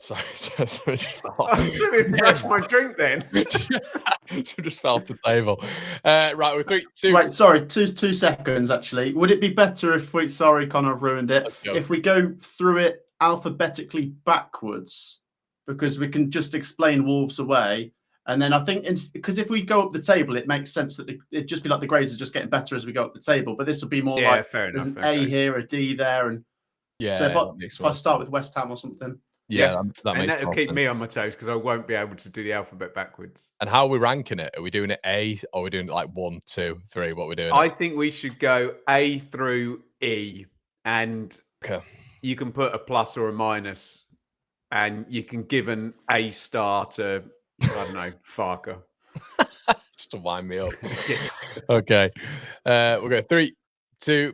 Sorry, I'm going to rush my drink then. So just fell off the table. Right, with 3, 2. Right, sorry, two seconds actually. Would it be better if we? Sorry, Connor, I've ruined it. If we go through it alphabetically backwards, because we can just explain Wolves away, and then I think because if we go up the table, it makes sense that it'd just be like the grades are just getting better as we go up the table. But this will be more like there's an A here, a D there, and so if I start with West Ham or something. Yeah, that makes sense. That'll keep me on my toes because I won't be able to do the alphabet backwards. And how are we ranking it? Are we doing it A or are we doing it like 1, 2, 3? What are we doing? I think we should go A through E, and you can put a plus or a minus, and you can give an A star to, I don't know, Farker. Just to wind me up. Okay. We'll go 3, 2.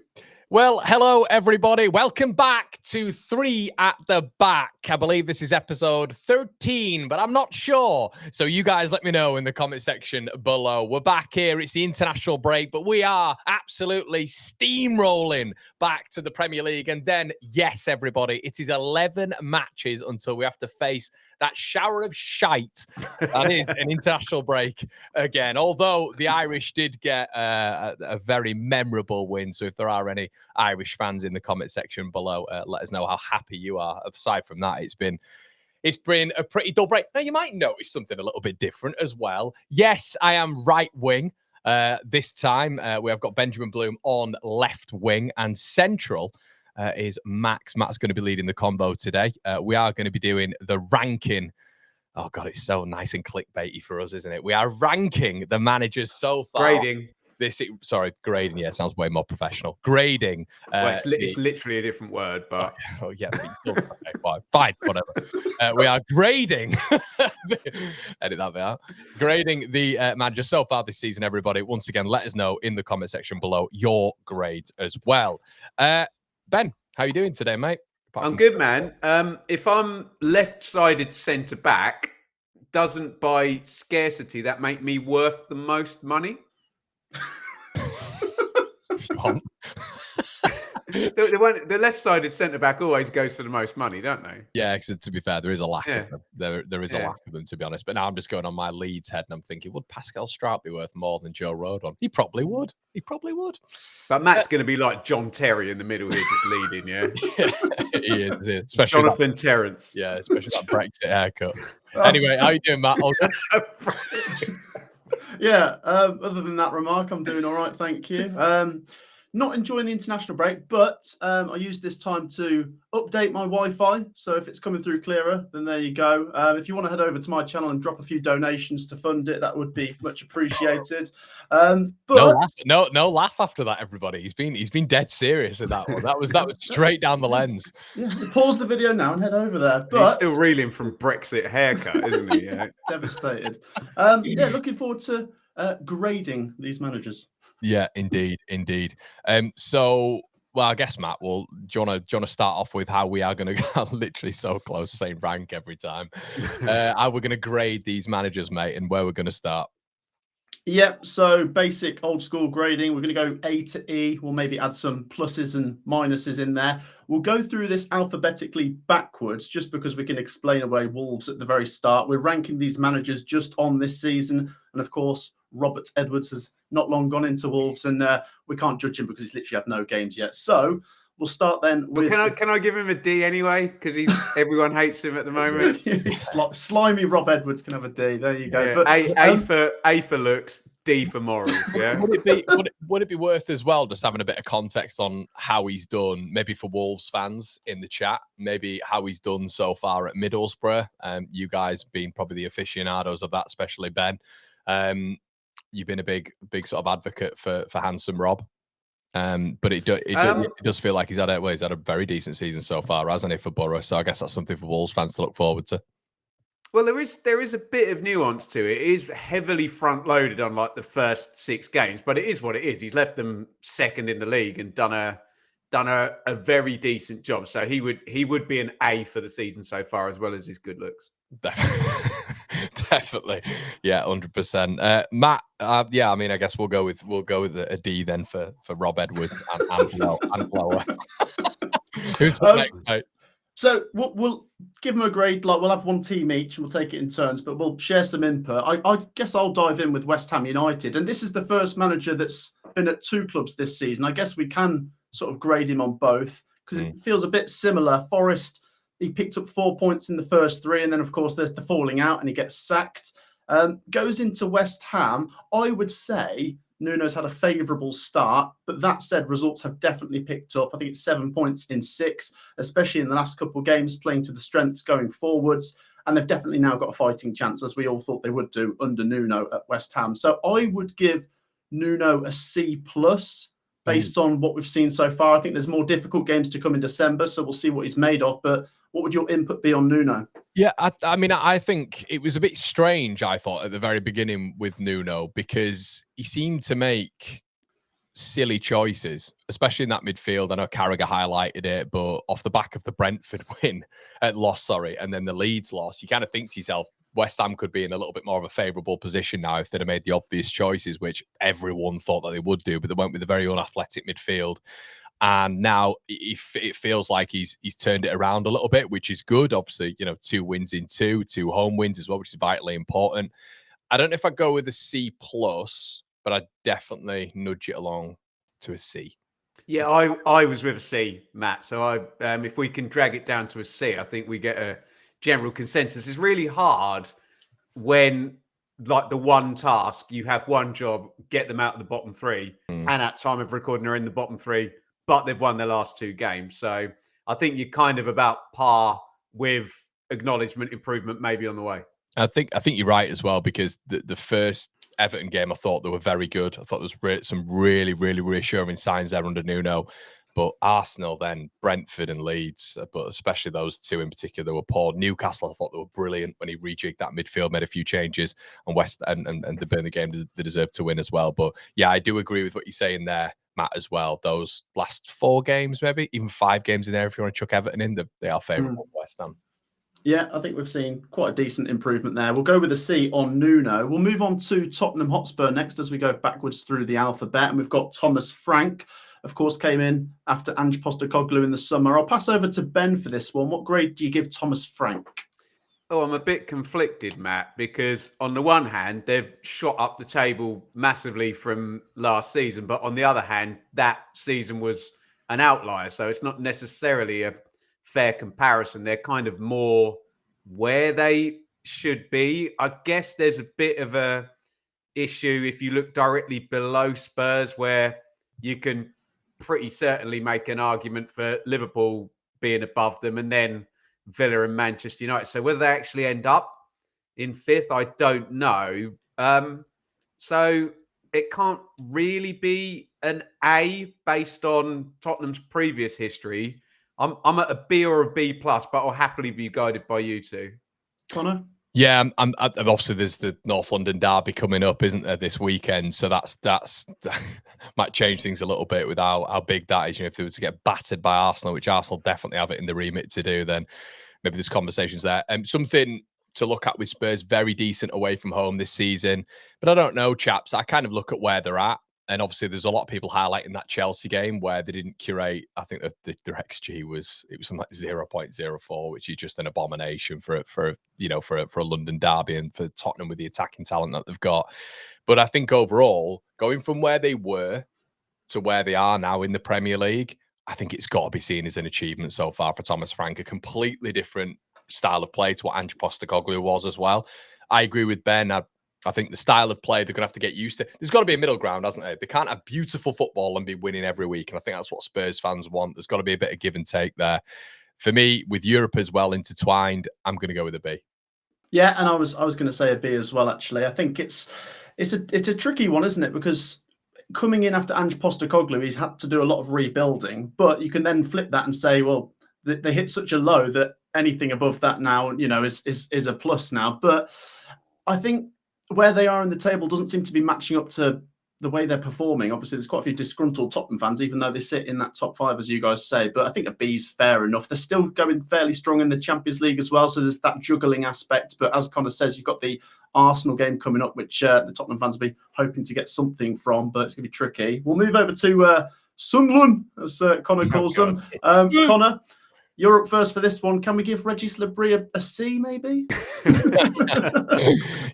Well, hello, everybody. Welcome back to 3 at the Back. I believe this is episode 13, but I'm not sure. So you guys let me know in the comment section below. We're back here. It's the international break, but we are absolutely steamrolling back to the Premier League. And then, yes, everybody, it is 11 matches until we have to face that shower of shite that is an international break again. Although the Irish did get a very memorable win. So if there are any Irish fans in the comment section below, let us know how happy you are. Aside from that, it's been a pretty dull break. Now, you might notice something a little bit different as well. Yes, I am right wing. This time, we have got Benjamin Bloom on left wing, and central is Max. Matt's going to be leading the combo today. We are going to be doing the ranking. Oh, God, it's so nice and clickbaity for us, isn't it? We are ranking the managers so far. Grading. Grading. Yeah, sounds way more professional. Grading. It's literally a different word, but oh yeah, fine, whatever. We are grading. Edit that bit out. Grading the manager so far this season. Everybody, once again, let us know in the comment section below your grades as well. Ben, how you doing today, mate? I'm good, man. If I'm left-sided centre back, doesn't by scarcity that make me worth the most money? The left-sided centre-back always goes for the most money, don't they? Yeah, because to be fair, there is a lack of them. There is a lack of them, to be honest. But now I'm just going on my Leeds head, and I'm thinking, would Pascal Stroud be worth more than Joe Rodon? He probably would. But Matt's going to be like John Terry in the middle here, just leading, He is, especially Jonathan Terrence. Yeah, especially that Brexit haircut. Anyway, how you doing, Matt? Yeah, other than that remark, I'm doing all right, thank you. Not enjoying the international break, but I use this time to update my Wi-Fi. So if it's coming through clearer, then there you go. If you want to head over to my channel and drop a few donations to fund it, that would be much appreciated. But no laugh after that, everybody. He's been dead serious in that one. That was straight down the lens. Yeah, pause the video now and head over there. But he's still reeling from Brexit haircut, isn't he? Yeah. Devastated. Looking forward to grading these managers. Yeah, indeed. So, well, I guess, Matt, do you want to start off with how we are going to get literally so close to saying rank every time? How we're going to grade these managers, mate, and where we're going to start? Yep, so basic old school grading. We're going to go A to E. We'll maybe add some pluses and minuses in there. We'll go through this alphabetically backwards just because we can explain away Wolves at the very start. We're ranking these managers just on this season. And of course, Robert Edwards has not long gone into Wolves, and we can't judge him because he's literally had no games yet. So we'll start then with... Can I give him a D anyway? Because everyone hates him at the moment. Slimy Rob Edwards can have a D. There you go. Yeah, but, A for looks, D for morals. Yeah. Would it be worth as well just having a bit of context on how he's done, maybe for Wolves fans in the chat, maybe how he's done so far at Middlesbrough? You guys being probably the aficionados of that, especially Ben. You've been a big sort of advocate for handsome Rob. But it does feel like he's had a very decent season so far, hasn't he, for Borough? So I guess that's something for Wolves fans to look forward to. Well, there is a bit of nuance to it. It is heavily front loaded on like the first 6 games, but it is what it is. He's left them second in the league and done a very decent job. So he would be an A for the season so far, as well as his good looks. Definitely, yeah, 100%. Matt, I mean, I guess we'll go with a D then for Rob Edwards and lower. Who's next, mate? So we'll give them a grade. Like, we'll have one team each and we'll take it in turns, but we'll share some input. I guess I'll dive in with West Ham United. And this is the first manager that's been at two clubs this season. I guess we can sort of grade him on both because it feels a bit similar. Forest, he picked up 4 points in the first three. And then, of course, there's the falling out and he gets sacked. Goes into West Ham. I would say Nuno's had a favourable start, but that said, results have definitely picked up. I think it's 7 points in 6, especially in the last couple of games, playing to the strengths going forwards. And they've definitely now got a fighting chance, as we all thought they would do under Nuno at West Ham. So I would give Nuno a C+ based on what we've seen so far. I think there's more difficult games to come in December, so we'll see what he's made of. But what would your input be on Nuno? Yeah, I mean, I think it was a bit strange, I thought, at the very beginning with Nuno, because he seemed to make silly choices, especially in that midfield. I know Carragher highlighted it, but off the back of the Brentford loss, and then the Leeds loss, you kind of think to yourself, West Ham could be in a little bit more of a favourable position now if they'd have made the obvious choices, which everyone thought that they would do, but they went with a very unathletic midfield. And now it feels like he's turned it around a little bit, which is good. Obviously, 2 wins in 2 home wins as well, which is vitally important. I don't know if I'd go with a C+, but I'd definitely nudge it along to a C. Yeah, I was with a C, Matt. So if we can drag it down to a C, I think we get a general consensus. It's really hard when, like, the one task, you have one job, get them out of the bottom 3, and at time of recording are in the bottom 3, but they've won their last 2 games. So I think you're kind of about par with acknowledgement, improvement maybe on the way. I think you're right as well, because the first Everton game, I thought they were very good. I thought there was some really, really reassuring signs there under Nuno. But Arsenal, then Brentford and Leeds, but especially those 2 in particular, they were poor. Newcastle, I thought they were brilliant when he rejigged that midfield, made a few changes, and the Burnley game, they deserved to win as well. But yeah, I do agree with what you're saying there, Matt, as well. Those last 4 games, maybe even 5 games in there, if you want to chuck Everton in, they are favourable for West Ham. Yeah, I think we've seen quite a decent improvement there. We'll go with a C on Nuno. We'll move on to Tottenham Hotspur next as we go backwards through the alphabet. And we've got Thomas Frank, of course, came in after Ange Postecoglou in the summer. I'll pass over to Ben for this one. What grade do you give Thomas Frank? Oh, I'm a bit conflicted, Matt, because on the one hand, they've shot up the table massively from last season. But on the other hand, that season was an outlier. So it's not necessarily a fair comparison. They're kind of more where they should be. I guess there's a bit of a issue if you look directly below Spurs, where you can pretty certainly make an argument for Liverpool being above them, and then Villa and Manchester United. So whether they actually end up in 5th, I don't know. So it can't really be an A based on Tottenham's previous history. I'm at a B or a B+, but I'll happily be guided by you two. Connor? Yeah, I'm obviously there's the North London derby coming up, isn't there, this weekend? So that's might change things a little bit with how big that is. If they were to get battered by Arsenal, which Arsenal definitely have it in the remit to do, then maybe there's conversations there. Something to look at with Spurs, very decent away from home this season. But I don't know, chaps. I kind of look at where they're at. And obviously, there's a lot of people highlighting that Chelsea game where they didn't curate. I think their XG was something like 0.04, which is just an abomination for a London derby and for Tottenham with the attacking talent that they've got. But I think overall, going from where they were to where they are now in the Premier League, I think it's got to be seen as an achievement so far for Thomas Frank. A completely different style of play to what Ange Postecoglou was as well. I agree with Ben. I think the style of play they're going to have to get used to. There's got to be a middle ground, hasn't there? They can't have beautiful football and be winning every week. And I think that's what Spurs fans want. There's got to be a bit of give and take there. For me, with Europe as well intertwined, I'm going to go with a B. Yeah, and I was going to say a B as well, actually. I think it's a tricky one, isn't it? Because coming in after Ange Postecoglou, he's had to do a lot of rebuilding. But you can then flip that and say, well, they hit such a low that anything above that now, is a plus now. But I think where they are in the table doesn't seem to be matching up to the way they're performing. Obviously, there's quite a few disgruntled Tottenham fans, even though they sit in that top 5, as you guys say. But I think a B's fair enough. They're still going fairly strong in the Champions League as well. So there's that juggling aspect. But as Connor says, you've got the Arsenal game coming up, which the Tottenham fans will be hoping to get something from, but it's going to be tricky. We'll move over to Sunderland, as Connor calls them. Connor, you're up first for this one. Can we give Regis Labrie a C, maybe?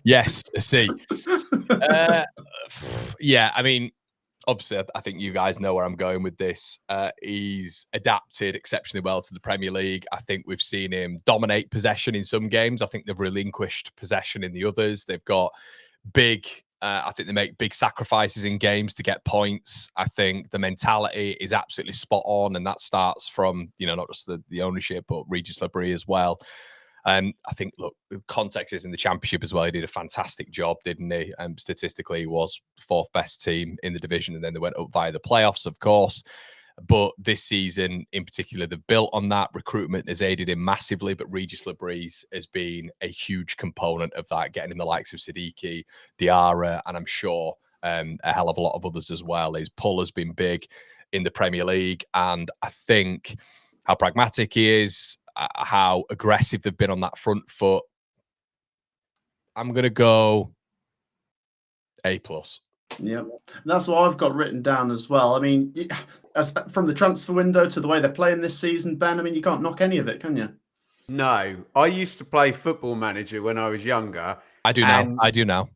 Yes, a C. Yeah, I mean, obviously, I think you guys know where I'm going with this. He's adapted exceptionally well to the Premier League. I think we've seen him dominate possession in some games. I think they've relinquished possession in the others. They've got big... I think they make big sacrifices in games to get points. I think the mentality is absolutely spot on, and that starts from, not just the ownership, but Regis Labrie as well. I think, look, the context is in the Championship as well. He did a fantastic job, didn't he? Statistically, he was the fourth best team in the division, and then they went up via the playoffs, of course. But this season in particular, they've built on that. Recruitment has aided him massively, but Regis Labrie has been a huge component of that, getting in the likes of Siddiqui, Diarra, and I'm sure a hell of a lot of others as well. His pull has been big in the Premier League, and I think how pragmatic he is, how aggressive they've been on that front foot. I'm going to go A+. Yeah, that's what I've got written down as well. I mean, from the transfer window to the way they're playing this season, Ben, I mean, you can't knock any of it, can you? No, I used to play Football Manager when I was younger. I do now.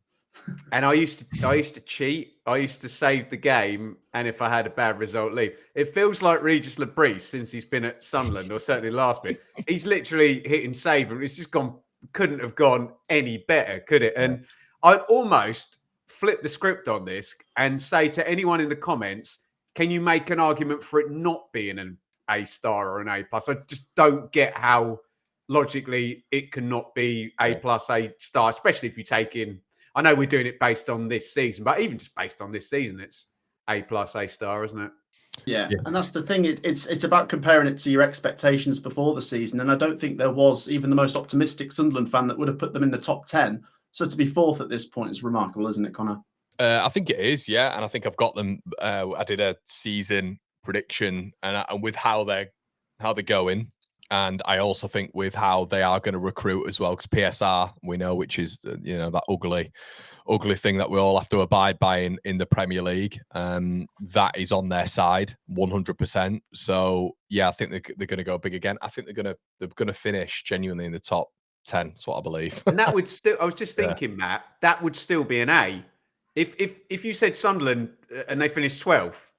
And I used to cheat. I used to save the game, and if I had a bad result, leave. It feels like Regis Labrie since he's been at Sunderland, or certainly last bit. He's literally hitting save, and it's just gone. Couldn't have gone any better, could it? And I almost flip the script on this and say to anyone in the comments, can you make an argument for it not being an A star or an A+? I just don't get how logically it cannot be A+, A star, especially if you take in. I know we're doing it based on this season, but even just based on this season, it's A+, A star, isn't it? Yeah, and that's the thing. It's about comparing it to your expectations before the season, and I don't think there was even the most optimistic Sunderland fan that would have put them in the top 10. So to be fourth at this point is remarkable, isn't it, Connor? I think it is, yeah, and I think I've got them. I did a season prediction, and with how they're going, and I also think with how they are going to recruit as well, because PSR we know, which is that ugly thing that we all have to abide by in the Premier League. That is on their side 100%. So yeah, I think they're going to go big again. I think they're going to finish genuinely in the top 10. That's what I believe. And that would still. I was just thinking, Matt, that would still be an A. If you said Sunderland and they finished 12th,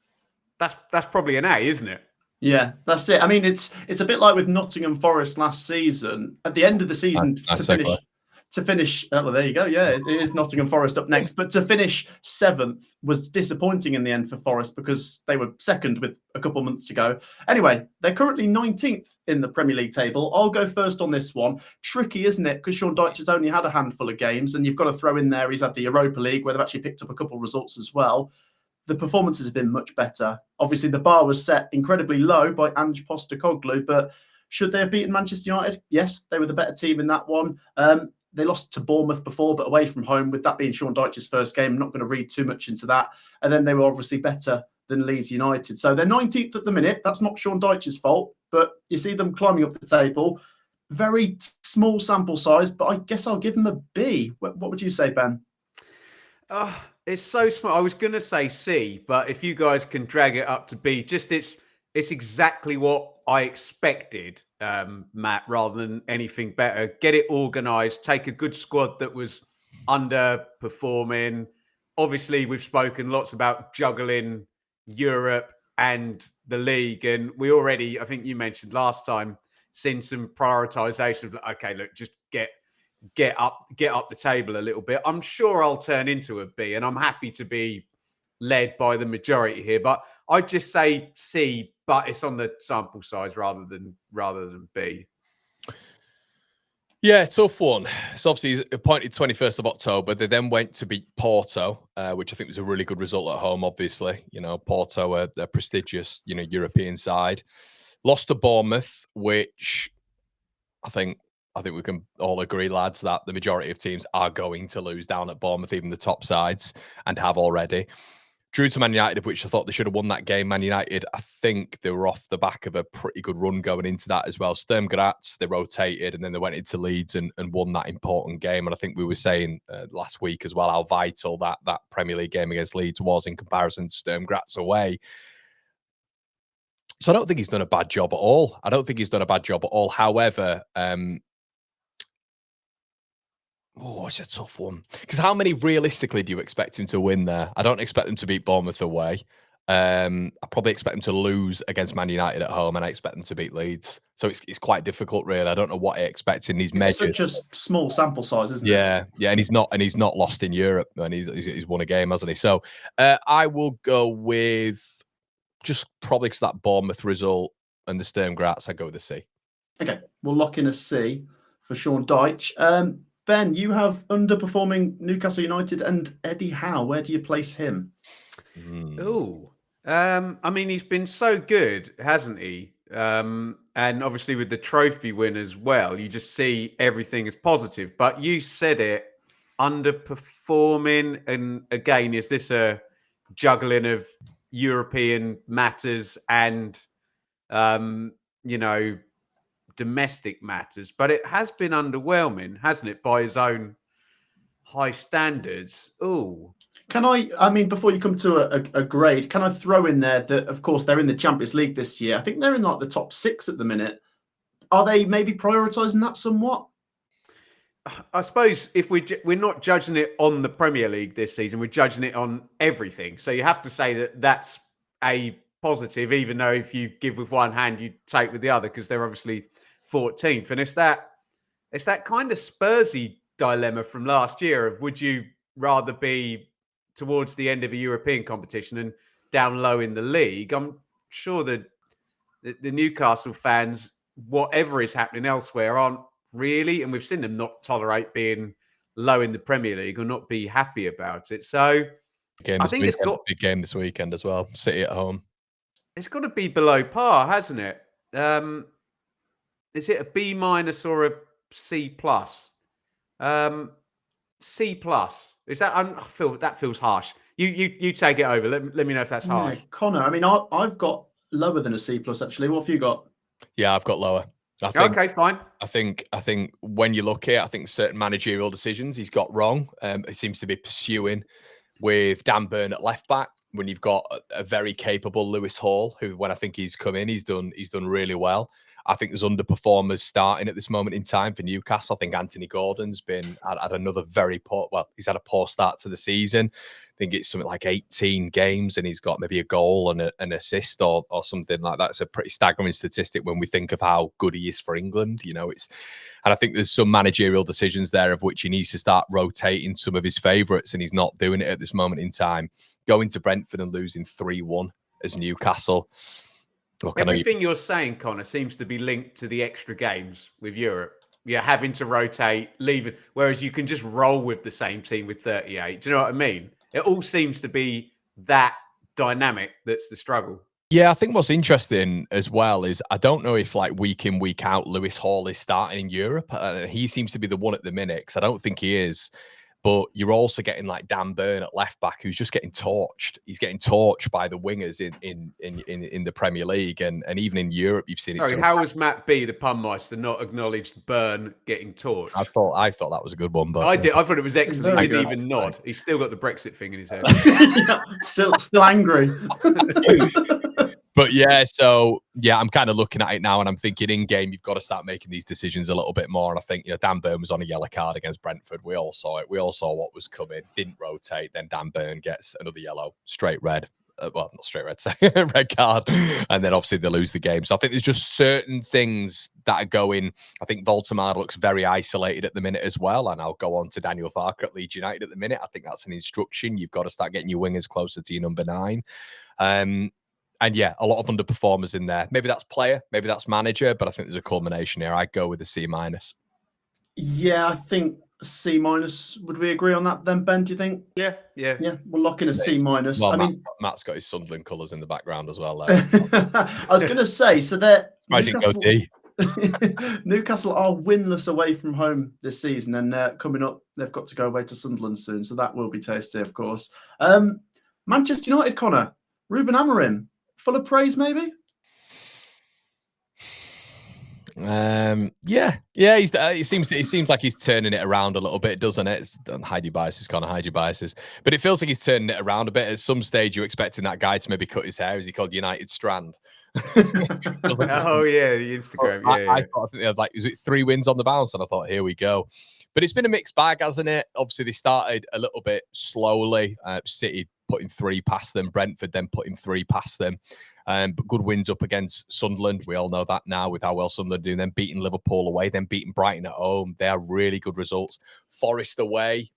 that's probably an A, isn't it? Yeah, that's it. I mean, it's a bit like with Nottingham Forest last season. At the end of the season, to finish. Well, there you go. Yeah, it is Nottingham Forest up next, but to finish 7th was disappointing in the end for Forest because they were second with a couple of months to go. Anyway, they're currently 19th in the Premier League table. I'll go first on this one. Tricky, isn't it? Because Sean Dyche has only had a handful of games, and you've got to throw in there he's had the Europa League where they've actually picked up a couple of results as well. The performances have been much better. Obviously, the bar was set incredibly low by Ange Postecoglou, but should they have beaten Manchester United? Yes, they were the better team in that one. They lost to Bournemouth before, but away from home, with that being Sean Dyche's first game. I'm not going to read too much into that. And then they were obviously better than Leeds United. So they're 19th at the minute. That's not Sean Dyche's fault, but you see them climbing up the table. Very small sample size, but I guess I'll give them a B. What would you say, Ben? It's so small. I was going to say C, but if you guys can drag it up to B, just it's exactly what I expected, Matt, rather than anything better. Get it organised, take a good squad that was underperforming. Obviously, we've spoken lots about juggling Europe and the league, and we already, I think you mentioned last time, seen some prioritisation. Okay, look, just get up the table a little bit. I'm sure I'll turn into a B, and I'm happy to be led by the majority here. But I'd just say C, but it's on the sample size rather than B. Yeah, tough one. So obviously he's appointed 21st of October. They then went to beat Porto, which I think was a really good result at home, obviously. Porto are a prestigious, European side. Lost to Bournemouth, which I think we can all agree, lads, that the majority of teams are going to lose down at Bournemouth, even the top sides, and have already. Drew to Man United, which I thought they should have won that game. Man United, I think they were off the back of a pretty good run going into that as well. Sturm Graz, they rotated, and then they went into Leeds and won that important game. And I think we were saying last week as well how vital that Premier League game against Leeds was in comparison to Sturm Graz away. So I don't think he's done a bad job at all. However, it's a tough one. Because how many realistically do you expect him to win there? I don't expect them to beat Bournemouth away. I probably expect them to lose against Man United at home, and I expect them to beat Leeds. So it's quite difficult, really. I don't know what I expect in these measures. Such a small sample size, isn't it? Yeah, and he's not lost in Europe, and he's won a game, hasn't he? So I will go with just probably because that Bournemouth result and the Sturm Graz. I go with the C. Okay, we'll lock in a C for Sean Dyche. Ben, you have underperforming Newcastle United and Eddie Howe. Where do you place him? I mean, he's been so good, hasn't he? And obviously with the trophy win as well, you just see everything as positive. But you said it, underperforming. And again, is this a juggling of European matters and, domestic matters? But it has been underwhelming, hasn't it, by his own high standards? Can I mean, before you come to a grade, can I throw in there that, of course, they're in the Champions League this year. I think they're in like the top 6 at the minute. Are they maybe prioritising that somewhat? I suppose if we're not judging it on the Premier League this season, we're judging it on everything. So you have to say that that's a positive, even though if you give with one hand, you take with the other, because they're obviously 14th. And it's that kind of Spursy dilemma from last year of, would you rather be towards the end of a European competition and down low in the league? I'm sure that the Newcastle fans, whatever is happening elsewhere, aren't really, and we've seen them not tolerate being low in the Premier League or not be happy about it. So I think it's got big game this weekend as well. City at home. It's got to be below par, hasn't it? Is it a B- or a C+? C+. Is that? I feel that feels harsh. You take it over. Let me know if that's harsh. Connor, I mean, I've got lower than a C+ actually. What have you got? Yeah, I've got lower. I think, okay, fine. I think when you look at, I think certain managerial decisions he's got wrong. He seems to be pursuing with Dan Burn at left back when you've got a very capable Lewis Hall, who, when I think he's come in, he's done really well. I think there's underperformers starting at this moment in time for Newcastle. I think Anthony Gordon's been at another very poor, he's had a poor start to the season. I think it's something like 18 games and he's got maybe a goal and an assist or something like that. It's a pretty staggering statistic when we think of how good he is for England. And I think there's some managerial decisions there of which he needs to start rotating some of his favourites, and he's not doing it at this moment in time. Going to Brentford and losing 3-1 as Newcastle. Look, everything you're saying, Connor, seems to be linked to the extra games with Europe. Yeah, having to rotate, leaving, whereas you can just roll with the same team with 38. Do you know what I mean? It all seems to be that dynamic that's the struggle. Yeah, I think what's interesting as well is I don't know if week in, week out, Lewis Hall is starting in Europe. He seems to be the one at the minute, because I don't think he is. But you're also getting Dan Burn at left back, who's just getting torched. He's getting torched by the wingers in the Premier League, and even in Europe, you've seen it. Sorry, how was Matt B, the punmeister, not acknowledged Burn getting torched? I thought that was a good one, but I did. I thought it was excellent. He didn't even nod. He's still got the Brexit thing in his head. still angry. But yeah, I'm kind of looking at it now, and I'm thinking in game you've got to start making these decisions a little bit more. And I think Dan Burn was on a yellow card against Brentford. We all saw it. We all saw what was coming. Didn't rotate. Then Dan Burn gets another yellow, straight red. Well, not straight red, red card, and then obviously they lose the game. So I think there's just certain things that are going. I think Voltemade looks very isolated at the minute as well, and I'll go on to Daniel Farke at Leeds United at the minute. I think that's an instruction. You've got to start getting your wingers closer to your number 9. And yeah, a lot of underperformers in there. Maybe that's player, maybe that's manager, but I think there's a culmination here. I'd go with a C-. Yeah, I think C-. Would we agree on that then, Ben, do you think? Yeah. We're locking a C-. Well, Matt's got his Sunderland colours in the background as well. I was going to say, so they're Newcastle, Newcastle are winless away from home this season, and coming up, they've got to go away to Sunderland soon, so that will be tasty, of course. Manchester United, Connor, Ruben Amorim, full of praise, maybe? Yeah. It seems like he's turning it around a little bit, doesn't it? Don't hide your biases, Connor. Hide your biases. But it feels like he's turning it around a bit. At some stage, you're expecting that guy to maybe cut his hair. Is he called United Strand? Oh yeah, the Instagram. I thought they had, like, is it 3 wins on the bounce? And I thought, here we go. But it's been a mixed bag, hasn't it? Obviously, they started a little bit slowly. City putting 3 past them, Brentford then putting 3 past them. But good wins up against Sunderland. We all know that now with how well Sunderland are doing. Then beating Liverpool away, then beating Brighton at home. They are really good results. Forest away,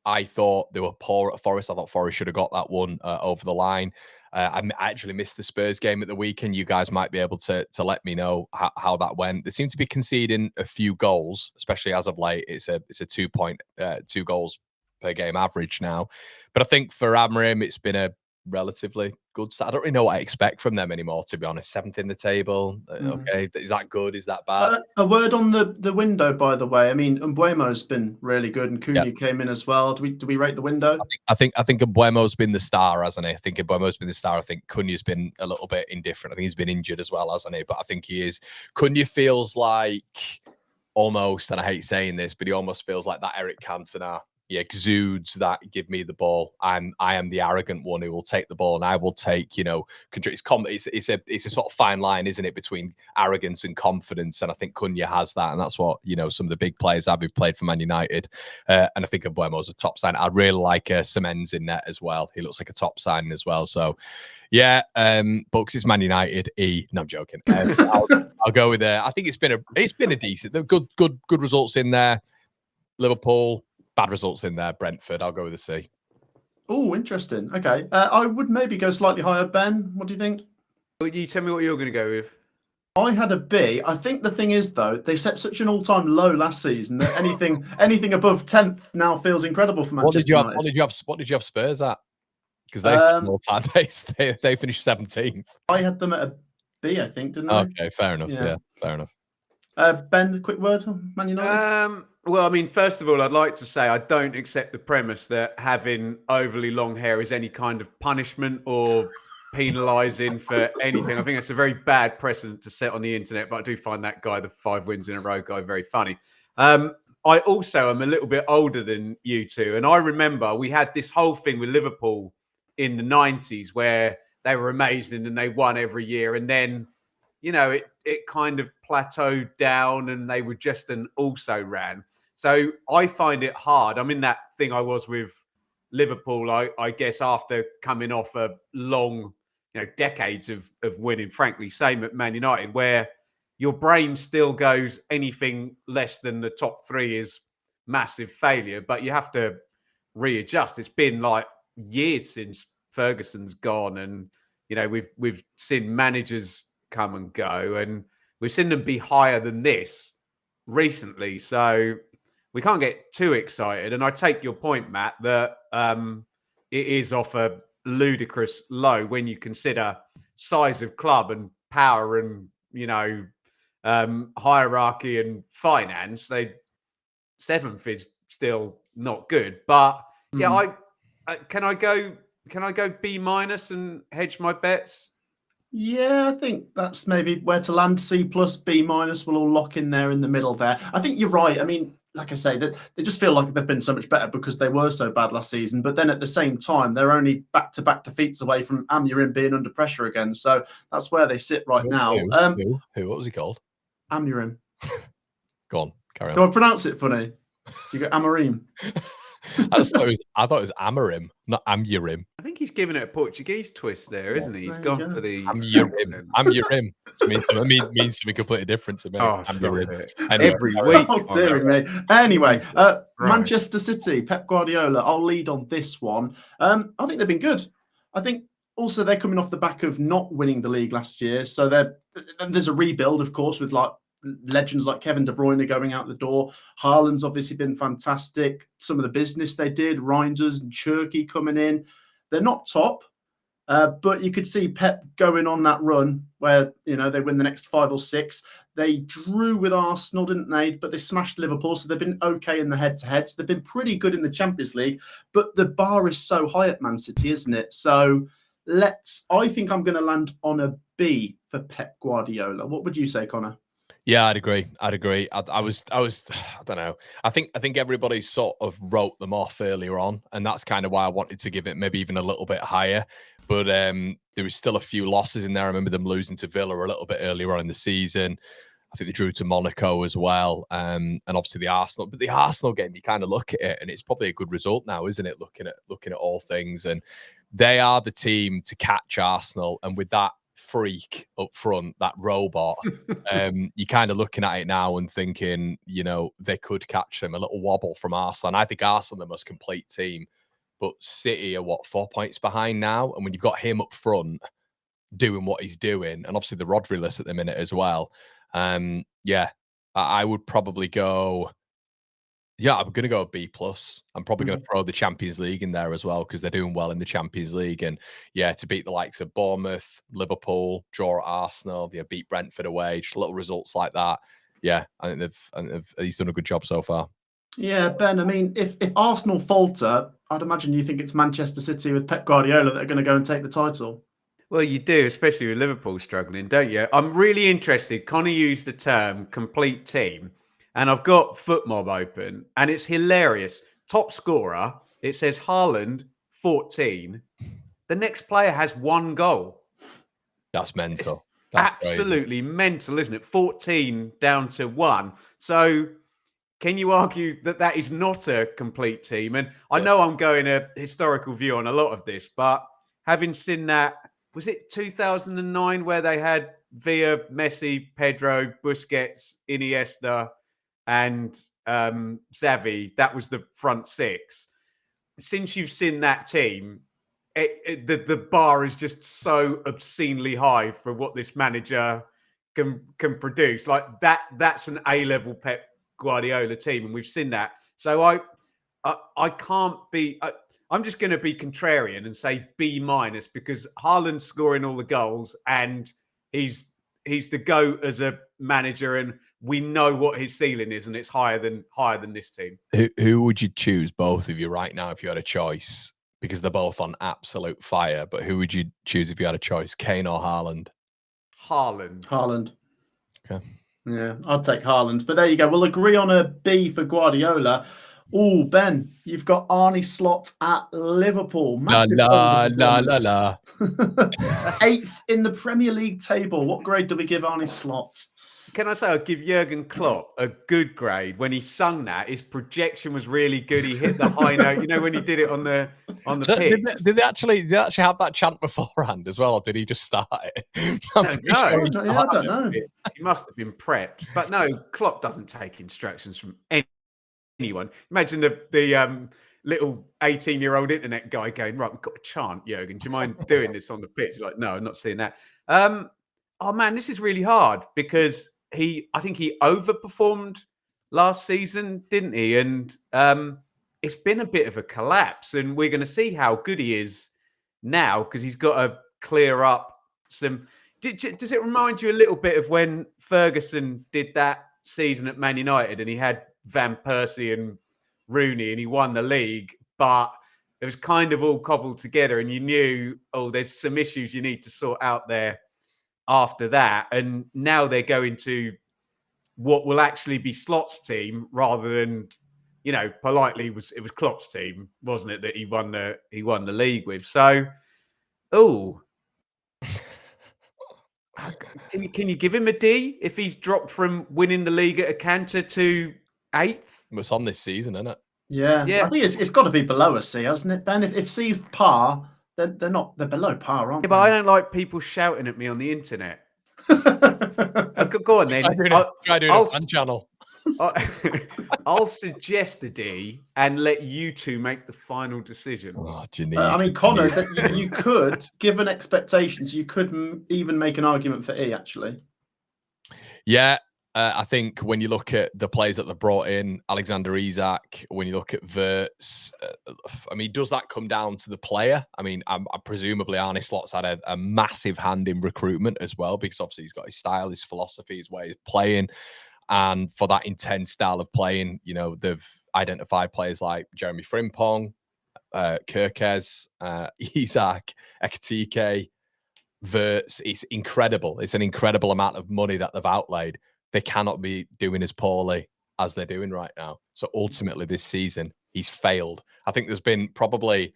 I thought they were poor at Forest. I thought Forest should have got that one over the line. I actually missed the Spurs game at the weekend. You guys might be able to let me know how that went. They seem to be conceding a few goals, especially as of late. It's a 2 goals per game average now. But I think for Amorim, it's been a relatively good start. I don't really know what I expect from them anymore, to be honest. 7th in the table. Okay, is that good? Is that bad? A word on the window, by the way. I mean, Mbuemo's been really good, and Cunha came in as well. Do we rate the window? I think Mbuemo's been the star, hasn't he? I think Mbuemo's been the star. I think Cunha's been a little bit indifferent. I think he's been injured as well, hasn't he? But I think he is. Cunha feels like almost, and I hate saying this, but he almost feels like that Eric Cantona. He exudes that give me the ball. I am the arrogant one who will take the ball, and I will take, control. It's a sort of fine line, isn't it, between arrogance and confidence? And I think Cunha has that, and that's what some of the big players have who've played for Man United. And I think Mbuemo's a top sign. I really like Semen's in net as well. He looks like a top signing as well. So yeah, Bucks is Man United. No, I'm joking. I'll go with I think it's been a decent, good results in there. Liverpool. Bad results in there. Brentford, I'll go with a C. Oh, interesting. Okay. I would maybe go slightly higher. Ben, what do you think? Well, you tell me what you're going to go with. I had a B. I think the thing is, though, they set such an all-time low last season that anything above 10th now feels incredible for Manchester United. What did you have Spurs at? Because they set an all-time. They finished 17th. I had them at a B, I think, didn't I? Okay, fair enough. Yeah, fair enough. Ben, a quick word on Man United? Well, I mean, first of all, I'd like to say I don't accept the premise that having overly long hair is any kind of punishment or penalising for anything. I think that's a very bad precedent to set on the internet, but I do find that guy, the 5 wins in a row guy, very funny. I also am a little bit older than you two, and I remember we had this whole thing with Liverpool in the 90s where they were amazing and they won every year, and then it kind of plateaued down and they were just an also-ran. So I find it hard. I'm in that thing I was with Liverpool, I guess, after coming off a long, decades of winning, frankly. Same at Man United, where your brain still goes anything less than the top 3 is massive failure, but you have to readjust. It's been like years since Ferguson's gone, and, we've seen managers come and go, and we've seen them be higher than this recently, so we can't get too excited. And I take your point, Matt, that it is off a ludicrous low when you consider size of club and power and hierarchy and finance. 7th is still not good, but yeah, can I go B- and hedge my bets? Yeah, I think that's maybe where to land. C+, B-, will all lock in there in the middle there. I think you're right. I mean, like I say, they just feel like they've been so much better because they were so bad last season. But then at the same time, they're only back-to-back defeats away from Amorim being under pressure again. So that's where they sit right now. Who? What was he called? Amorim. Go on, carry on. Do I pronounce it funny? You go Amorim. I thought it was Amorim, not Amurim. I think he's giving it a Portuguese twist there, isn't he? He's gone for the Amurim. Amurim. It means something completely different to me. Oh, Amurim. Anyway, every week. Oh, dear me. Anyway, Manchester City, Pep Guardiola. I'll lead on this one. I think they've been good. I think also they're coming off the back of not winning the league last year, so there's a rebuild, of course, with legends like Kevin De Bruyne going out the door. Haaland's obviously been fantastic. Some of the business they did, Reinders and Cherky coming in. They're not top, but you could see Pep going on that run where, they win the next 5 or 6. They drew with Arsenal, didn't they? But they smashed Liverpool, so they've been okay in the head-to-heads. They've been pretty good in the Champions League, but the bar is so high at Man City, isn't it? So I think I'm going to land on a B for Pep Guardiola. What would you say, Connor? Yeah, I'd agree. I was, I don't know. I think everybody sort of wrote them off earlier on, and that's kind of why I wanted to give it maybe even a little bit higher. But there was still a few losses in there. I remember them losing to Villa a little bit earlier on in the season. I think they drew to Monaco as well, and obviously the Arsenal. But the Arsenal game, you kind of look at it, and it's probably a good result now, isn't it? Looking at all things, and they are the team to catch Arsenal, and with that freak up front, that robot, you're kind of looking at it now and thinking, they could catch them. A little wobble from Arsenal. And I think Arsenal are the most complete team, but City are 4 points behind now, and when you've got him up front doing what he's doing, and obviously the Rodri list at the minute as well. Yeah, I would probably go. Yeah, I'm going to go a B plus. I'm probably going to throw the Champions League in there as well because they're doing well in the Champions League. And yeah, to beat the likes of Bournemouth, Liverpool, draw at Arsenal, beat Brentford away, just little results like that. Yeah, I think he's done a good job so far. Yeah, Ben. I mean, if Arsenal falter, I'd imagine you think it's Manchester City with Pep Guardiola that are going to go and take the title. Well, you do, especially with Liverpool struggling, don't you? I'm really interested. Connor used the term complete team, and I've got FootMob open, and it's hilarious. Top scorer, it says Haaland, 14. The next player has 1 goal. That's mental. That's absolutely crazy. Mental, isn't it? 14 down to 1. So can you argue that is not a complete team? And I know I'm going a historical view on a lot of this, but having seen that, was it 2009 where they had Villa, Messi, Pedro, Busquets, Iniesta, and Xavi? That was the front 6. Since you've seen that team, the bar is just so obscenely high for what this manager can produce. Like that's an A-level Pep Guardiola team, and we've seen that. So I can't be. I'm just going to be contrarian and say B- because Haaland's scoring all the goals and he's the GOAT as a manager, and we know what his ceiling is, and it's higher than this team. Who would you choose, both of you, right now, if you had a choice? Because they're both on absolute fire. But who would you choose if you had a choice, Kane or Haaland? Haaland. Okay. Yeah, I'd take Haaland. But there you go. We'll agree on a B for Guardiola. Oh, Ben, you've got Arne Slot at Liverpool. Massive la. 8th in the Premier League table. What grade do we give Arne Slot? Can I say I'll give Jurgen Klopp a good grade? When he sung that, his projection was really good. He hit the high note. You know, when he did it on the pitch. Did they actually have that chant beforehand as well, or did he just start it? I don't know. He must have been prepped. But no, Klopp doesn't take instructions from anyone. Imagine the little 18-year-old internet guy going, right, we've got a chant, Jurgen. Do you mind doing this on the pitch? Like, no, I'm not seeing that. Oh man, this is really hard because I think he overperformed last season, didn't he? And it's been a bit of a collapse, and we're going to see how good he is now because he's got to clear up some. Does it remind you a little bit of when Ferguson did that season at Man United and he had Van Persie and Rooney and he won the league, but it was kind of all cobbled together and you knew, oh, there's some issues you need to sort out there after that. And now they're going to what will actually be Slot's team rather than, politely it was Klopp's team, wasn't it, that he won the league with. So, can you give him a D if he's dropped from winning the league at a canter to 8th? It's on this season, isn't it? Yeah. I think it's got to be below a C, hasn't it, Ben? If C's par, they're below par, aren't they? Yeah, but I don't like people shouting at me on the internet. Go on then. Try doing a fan channel. I'll suggest a D and let you two make the final decision. Oh, I mean, Connor, you could, given expectations, you could even make an argument for E, actually. Yeah, I think when you look at the players that they brought in, Alexander Isak, when you look at Wirtz, I mean, does that come down to the player? I mean, presumably Arne Slot's had a massive hand in recruitment as well, because obviously he's got his style, his philosophy, his way of playing. And for that intense style of playing, they've identified players like Jeremy Frimpong, Kirkez, Isak, Ekitike, Wirtz. It's incredible. It's an incredible amount of money that they've outlaid. they cannot be doing as poorly as they're doing right now. So ultimately this season, he's failed. I think there's been probably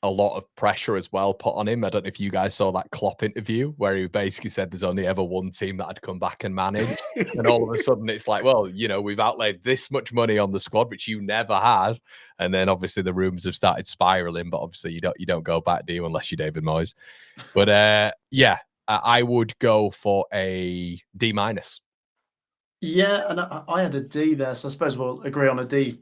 a lot of pressure as well put on him. I don't know if you guys saw that Klopp interview where he basically said there's only ever one team that had come back and managed. And all of a sudden it's like, well, you know, we've outlaid this much money on the squad, which you never had. And then obviously the rumors have started spiraling, but obviously you don't go back, do you, unless you're David Moyes. But yeah, I would go for a D-. Yeah, and I had a D there, so I suppose we'll agree on a D/D-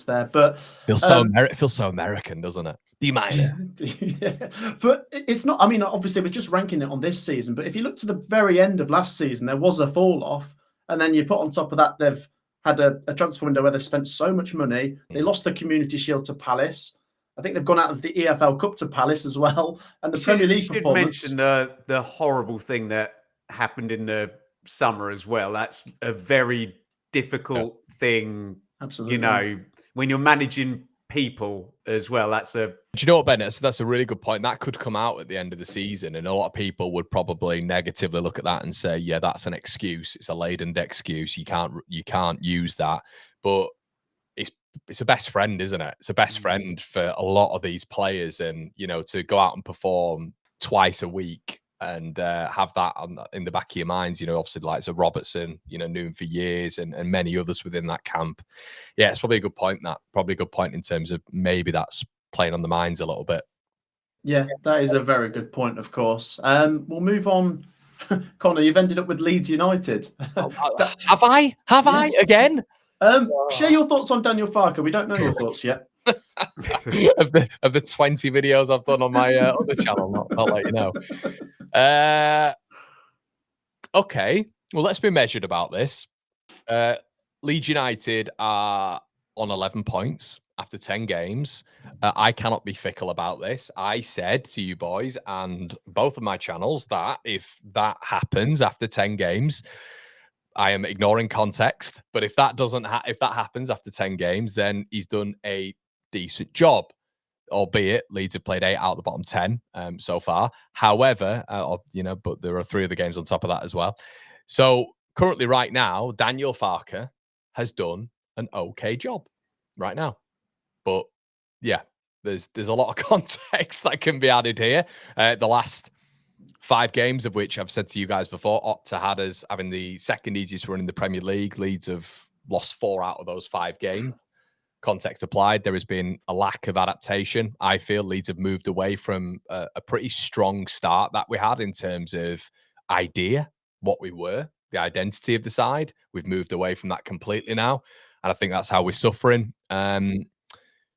there. But Feels so American, doesn't it? D-. Yeah. But it's not. I mean, obviously we're just ranking it on this season. But if you look to the very end of last season, there was a fall off, and then you put on top of that they've had a transfer window where they've spent so much money. They lost the Community Shield to Palace. I think they've gone out of the EFL Cup to Palace as well, and the Premier League performance. Mention the horrible thing that happened in the summer as well. That's a very difficult thing. Absolutely. You know, when you're managing people as well, do you know what, Ben? That's a really good point. That could come out at the end of the season, and a lot of people would probably negatively look at that and say, yeah, that's an excuse. It's a laden excuse. You can't use that. But it's a best friend, isn't it? It's a best friend for a lot of these players, and you know, to go out and perform twice a week and have that in the back of your minds, you know, obviously like so Robertson, you know, knew him for years, and many others within that camp. Yeah, it's probably a good point. Probably a good point in terms of maybe that's playing on the minds a little bit. Yeah, that is a very good point, of course. We'll move on. Connor, you've ended up with Leeds United. Have I again? Share your thoughts on Daniel Farke. We don't know your thoughts yet. of the 20 videos I've done on my other channel, I'll let you know. Okay, well, let's be measured about this. Leeds United are on 11 points after 10 games. I cannot be fickle about this. I said to you boys and both of my channels that if that happens after 10 games, I am ignoring context. But if that happens after 10 games, then he's done a decent job. Albeit Leeds have played 8 out of the bottom 10 so far. However, you know, but there are 3 other games on top of that as well. So currently, right now, Daniel Farke has done an okay job right now. But yeah, there's a lot of context that can be added here. The last 5 games of which I've said to you guys before, Opta had us having the second easiest run in the Premier League. Leeds have lost 4 out of those 5 games. Context applied, there has been a lack of adaptation. I feel Leeds have moved away from a pretty strong start that we had in terms of idea, what we were, the identity of the side. We've moved away from that completely now. And I think that's how we're suffering.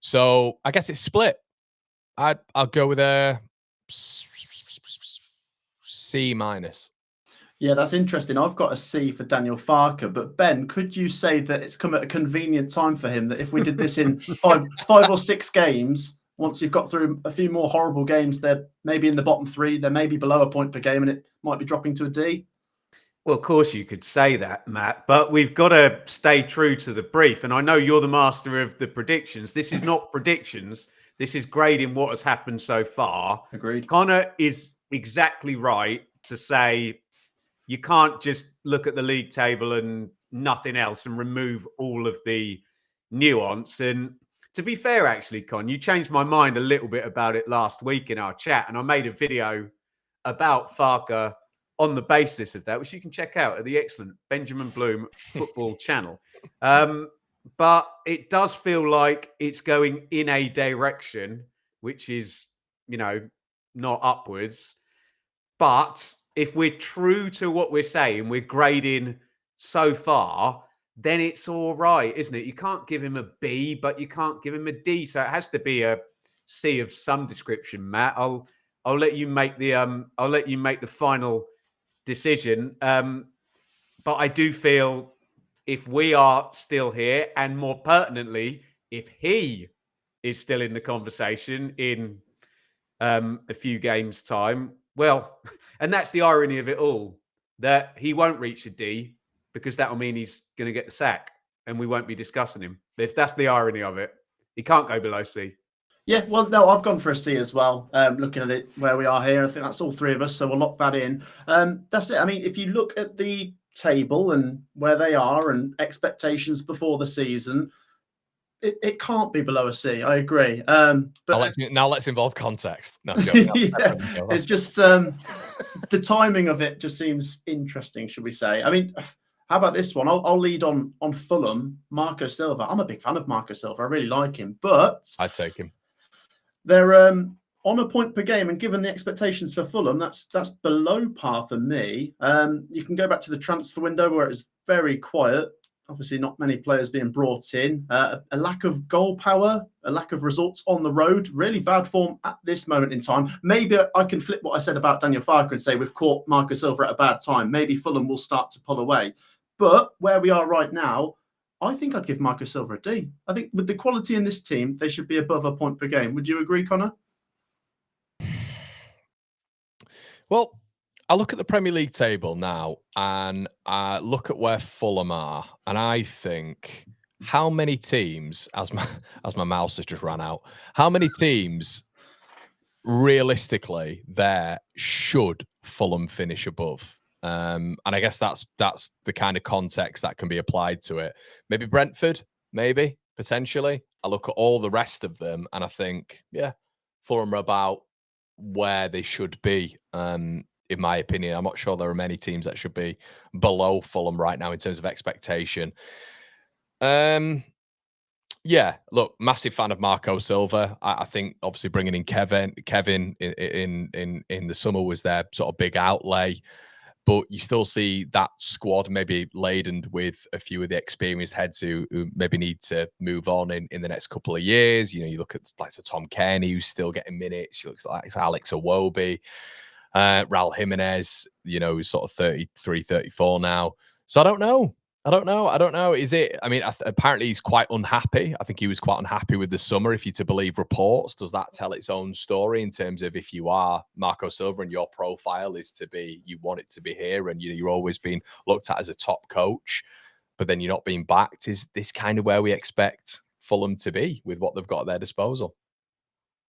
So I guess it's split. I'll go with a C-. Yeah, that's interesting. I've got a C for Daniel Farke, but Ben, could you say that it's come at a convenient time for him, that if we did this in five or 6 games, once you've got through a few more horrible games, they're maybe in the bottom 3, they're maybe below a point per game, and it might be dropping to a D? Well, of course you could say that, Matt, but we've got to stay true to the brief. And I know you're the master of the predictions. This is not predictions. This is grading what has happened so far. Agreed. Connor is exactly right to say you can't just look at the league table and nothing else and remove all of the nuance. And to be fair, actually, Con, you changed my mind a little bit about it last week in our chat. And I made a video about Farke on the basis of that, which you can check out at the excellent Benjamin Bloom football channel. But it does feel like it's going in a direction which is, you know, not upwards. But if we're true to what we're saying, we're grading so far, then it's all right, isn't it? You can't give him a B, but you can't give him a D. So it has to be a C of some description, Matt. I'll let you make the final decision. But I do feel if we are still here, and more pertinently, if he is still in the conversation in a few games' time, well, and that's the irony of it all, that he won't reach a D because that will mean he's going to get the sack and we won't be discussing him. That's the irony of it. He can't go below C. Yeah, well, no, I've gone for a C as well. Looking at it where we are here, I think that's all 3 of us, so we'll lock that in. That's it. I mean, if you look at the table and where they are and expectations before the season, it can't be below a C. I agree. But now let's involve context. No, I'm joking. yeah, it's just the timing of it just seems interesting, should we say? I mean, how about this one? I'll lead on Fulham. Marco Silva. I'm a big fan of Marco Silva. I really like him, but I'd take him. They're on a point per game, and given the expectations for Fulham, that's below par for me. You can go back to the transfer window where it was very quiet. Obviously, not many players being brought in. A lack of goal power, a lack of results on the road. Really bad form at this moment in time. Maybe I can flip what I said about Daniel Farke and say we've caught Marco Silva at a bad time. Maybe Fulham will start to pull away. But where we are right now, I think I'd give Marco Silva a D. I think with the quality in this team, they should be above a point per game. Would you agree, Connor? Well, I look at the Premier League table now and I look at where Fulham are, and I think how many teams, as my mouse has just ran out, how many teams realistically there should Fulham finish above? And I guess that's the kind of context that can be applied to it. Maybe Brentford, maybe, potentially. I look at all the rest of them and I think, yeah, Fulham are about where they should be, in my opinion. I'm not sure there are many teams that should be below Fulham right now in terms of expectation. Yeah, look, massive fan of Marco Silva. I think obviously bringing in Kevin in the summer was their sort of big outlay. But you still see that squad maybe laden with a few of the experienced heads who maybe need to move on in the next couple of years. You know, you look at like Tom Kearney, who's still getting minutes. You look like it's Alex Iwobi, Raul Jimenez, you know, who's sort of 33, 34 now. So I don't know. Is it? I mean, apparently he's quite unhappy. I think he was quite unhappy with the summer, if you're to believe reports. Does that tell its own story in terms of if you are Marco Silva and your profile is to be, you want it to be here, and you're always being looked at as a top coach, but then you're not being backed? Is this kind of where we expect Fulham to be with what they've got at their disposal?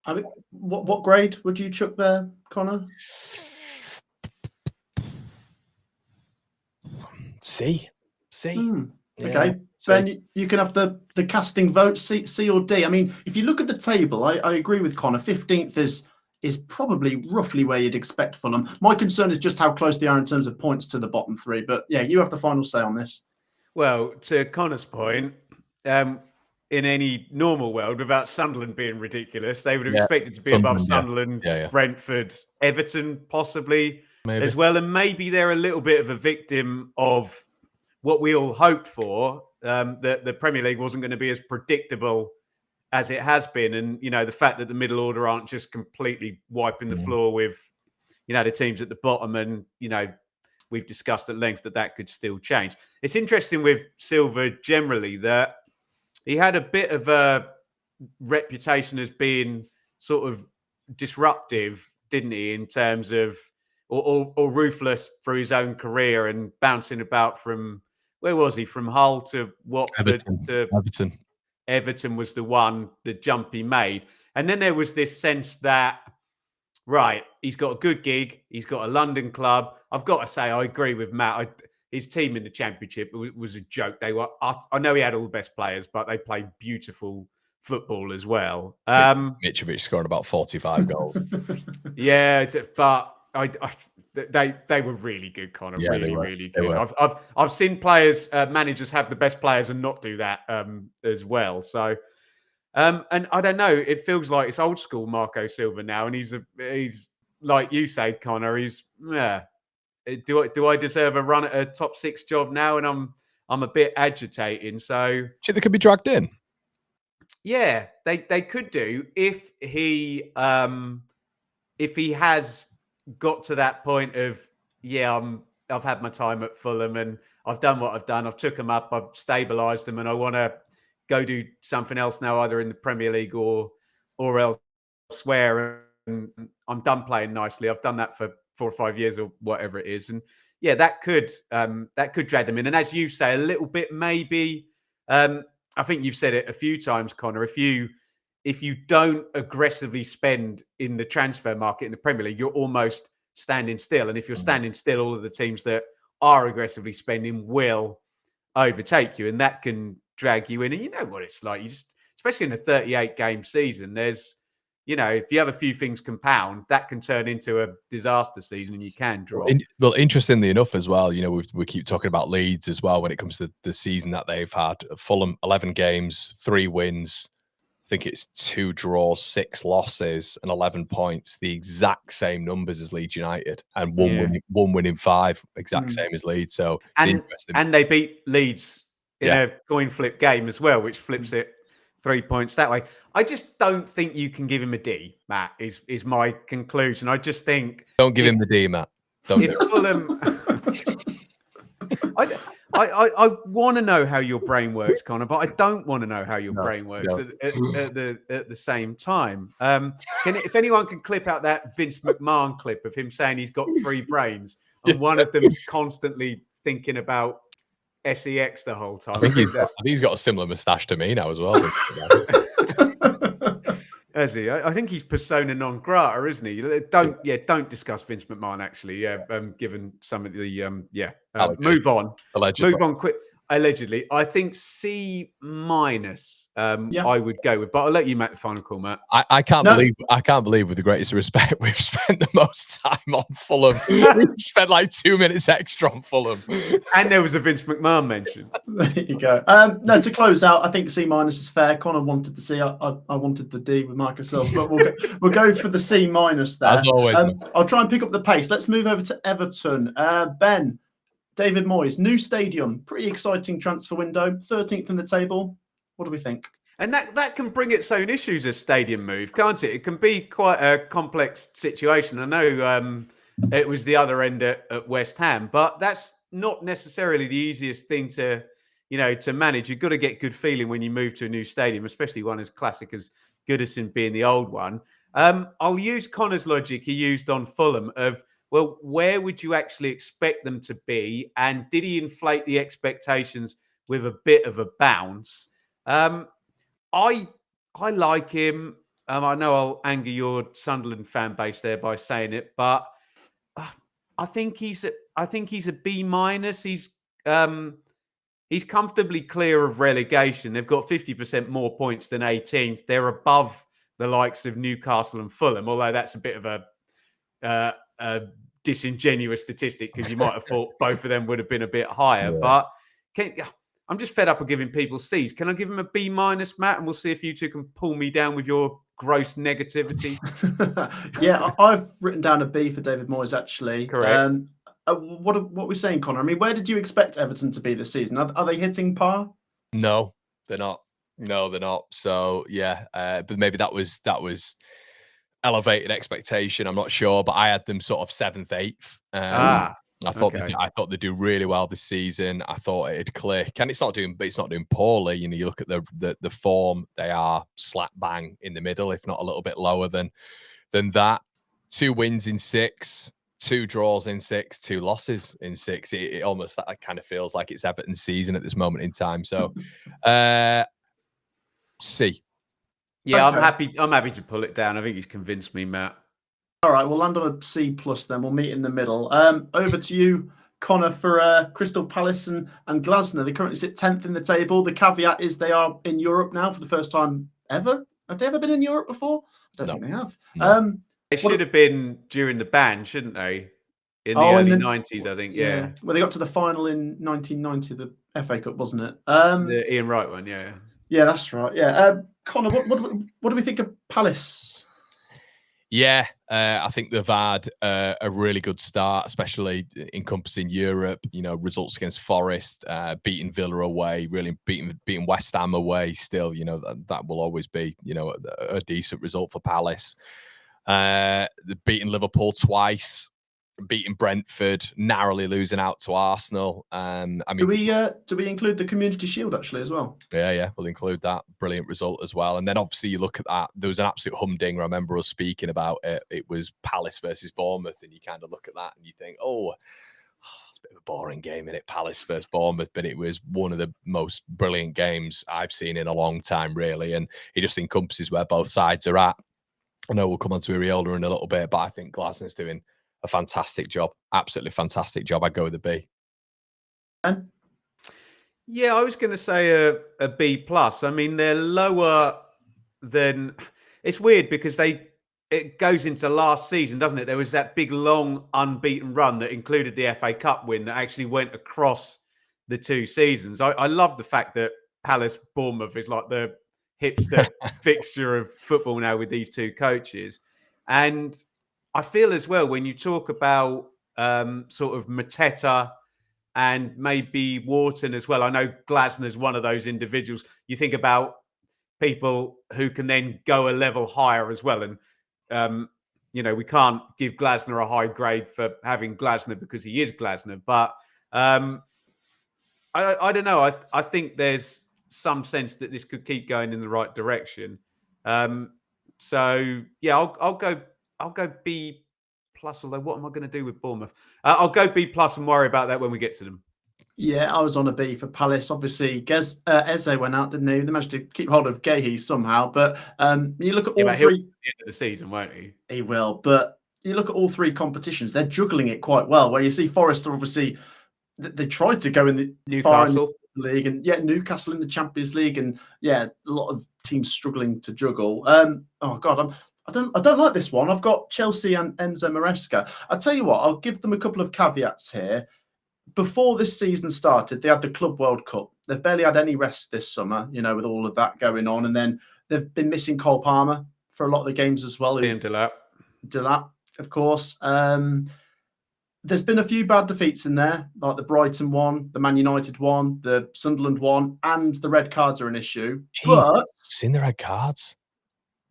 I mean, what grade would you chuck there, Connor? C. Okay, Ben, you can have the casting vote, C or D. I mean, if you look at the table, I agree with Connor. 15th is probably roughly where you'd expect Fulham. My concern is just how close they are in terms of points to the bottom three. But yeah, you have the final say on this. Well, to Connor's point, in any normal world, without Sunderland being ridiculous, they would have expected to be above Sunderland, Brentford, Everton, possibly as well. And maybe they're a little bit of a victim of what we all hoped for, that the Premier League wasn't going to be as predictable as it has been. And, you know, the fact that the middle order aren't just completely wiping the floor with, you know, the teams at the bottom. And, you know, we've discussed at length that could still change. It's interesting with Silva generally that he had a bit of a reputation as being sort of disruptive, didn't he, in terms of, or ruthless through his own career and bouncing about from, where was he? From Hull to Watford to Everton. Everton was the one, the jump he made. And then there was this sense that, right, he's got a good gig. He's got a London club. I've got to say, I agree with Matt. His team in the Championship was a joke. They were, I know he had all the best players, but they played beautiful football as well. Mitrovic scoring about 45 goals. Yeah, but they were really good, Connor. Yeah, really good. I've seen players, managers have the best players and not do that as well. So, and I don't know. It feels like it's old school Marco Silva now, and he's like you say, Connor. He's Do I deserve a run at a top 6 job now? And I'm a bit agitating. So they could be dragged in. Yeah, they could do if he has got to that point of, I've had my time at Fulham and I've done what I've done. I've took them up, I've stabilised them, and I want to go do something else now, either in the Premier League or elsewhere. And I'm done playing nicely. I've done that for 4 or 5 years or whatever it is. And yeah, that could drag them in. And as you say, a little bit maybe. I think you've said it a few times, Connor. If you don't aggressively spend in the transfer market in the Premier League, you're almost standing still. And if you're standing still, all of the teams that are aggressively spending will overtake you, and that can drag you in. And you know what it's like. You just, especially in a 38 game season, there's, you know, if you have a few things compound, that can turn into a disaster season and you can drop. Well, interestingly enough as well, you know, we keep talking about Leeds as well when it comes to the season that they've had. Fulham, 11 games, 3 wins. I think it's 2 draws, 6 losses, and 11 points. The exact same numbers as Leeds United, and one win in 5, exact same as Leeds. So it's interesting. And they beat Leeds in a coin flip game as well, which flips it 3 points that way. I just don't think you can give him a D, Matt, is my conclusion. I just think... Don't give him the D, Matt. Don't if Fulham... I want to know how your brain works, Connor, but I don't want to know how your brain works at the same time. If anyone can clip out that Vince McMahon clip of him saying he's got 3 brains and one of them's constantly thinking about SEX the whole time. I think he's got a similar moustache to me now as well. Has he? I think he's persona non grata, isn't he? Don't discuss Vince McMahon. Actually, given some of the move on. Allegedly. Move on quick. Allegedly, I think C-. I would go with, but I'll let you make the final call, Matt. I can't believe, with the greatest respect, we've spent the most time on Fulham. We've spent like 2 minutes extra on Fulham, and there was a Vince McMahon mention. There you go. No, to close out, I think C- is fair. Connor wanted the C. I wanted the D with Microsoft, but we'll go for the C- there. As always. I'll try and pick up the pace. Let's move over to Everton. Ben. David Moyes, new stadium, pretty exciting transfer window, 13th in the table. What do we think? And that can bring its own issues, a stadium move, can't it? It can be quite a complex situation. I know it was the other end at West Ham, but that's not necessarily the easiest thing to manage. You've got to get good feeling when you move to a new stadium, especially one as classic as Goodison being the old one. I'll use Connor's logic he used on Fulham of, well, where would you actually expect them to be? And did he inflate the expectations with a bit of a bounce? I like him. I know I'll anger your Sunderland fan base there by saying it, but I think he's a B-. He's comfortably clear of relegation. They've got 50% more points than 18th. They're above the likes of Newcastle and Fulham, although that's a bit of a disingenuous statistic because you might have thought both of them would have been a bit higher. Yeah. But I'm just fed up of giving people C's. Can I give him a B-, Matt? And we'll see if you two can pull me down with your gross negativity. Yeah, I've written down a B for David Moyes, actually. Correct. What are we saying, Connor? I mean, where did you expect Everton to be this season? Are they hitting par? No, they're not. No, they're not. So, yeah, but maybe that was elevated expectation. I'm not sure, but I had them sort of 7th, 8th. I thought they'd do really well this season. I thought it'd click, and it's not doing poorly. You know, you look at the form; they are slap bang in the middle, if not a little bit lower than that. 2 wins in 6, 2 draws in 6, 2 losses in 6. It almost that kind of feels like it's Everton's season at this moment in time. So, C. Yeah, okay. I'm happy to pull it down. I think he's convinced me, Matt. All right, we'll land on a C+ then. We'll meet in the middle. Over to you, Connor, for Crystal Palace and Glasner. They currently sit 10th in the table. The caveat is they are in Europe now for the first time ever. Have they ever been in Europe before? I don't think they have. No. They should have been during the ban, shouldn't they? In the early 90s, I think. Yeah. Well, they got to the final in 1990, the FA Cup, wasn't it? The Ian Wright one, yeah. Yeah, that's right. Yeah. Connor, what do we think of Palace? Yeah, I think they've had a really good start, especially encompassing Europe. You know, results against Forest, beating Villa away, really beating West Ham away. Still, you know, that will always be, you know, a decent result for Palace. Beating Liverpool twice, beating Brentford, narrowly losing out to Arsenal. I mean, do we include the Community Shield actually as well? Yeah, we'll include that. Brilliant result as well. And then obviously you look at that. There was an absolute humdinger. I remember us speaking about it. It was Palace versus Bournemouth, and you kind of look at that and you think, oh, it's a bit of a boring game, isn't it? Palace versus Bournemouth, but it was one of the most brilliant games I've seen in a long time, really. And it just encompasses where both sides are at. I know we'll come on to Iriola in a little bit, but I think Glasner's doing a fantastic job. Absolutely fantastic job. I'd go with a B. Yeah, I was going to say a B plus. I mean, they're lower than. It's weird because it goes into last season, doesn't it? There was that big long unbeaten run that included the FA Cup win that actually went across the 2 seasons. I love the fact that Palace Bournemouth is like the hipster fixture of football now with these 2 coaches, and I feel as well when you talk about sort of Mateta and maybe Wharton as well. I know Glasner's one of those individuals. You think about people who can then go a level higher as well. And, we can't give Glasner a high grade for having Glasner because he is Glasner. But I don't know. I think there's some sense that this could keep going in the right direction. So, yeah, I'll go B plus, although what am I going to do with Bournemouth? I'll go B plus and worry about that when we get to them. Yeah, I was on a B for Palace. Obviously, Eze went out, didn't he? They managed to keep hold of Gahey somehow. But you look at all 3... He'll be at the end of the season, won't he? He will. But you look at all 3 competitions, they're juggling it quite well. Where you see Forest are obviously, they tried to go in the Newcastle league, and Newcastle in the Champions League, and a lot of teams struggling to juggle. Oh God, I don't like this one. I've got Chelsea and Enzo Maresca. I tell you what, I'll give them a couple of caveats here. Before this season started, they had the Club World Cup. They've barely had any rest this summer, with all of that going on. And then they've been missing Cole Palmer for a lot of the games as well. Delap, of course. There's been a few bad defeats in there, like the Brighton one, the Man United one, the Sunderland one, and the red cards are an issue. Jeez, but seen the red cards?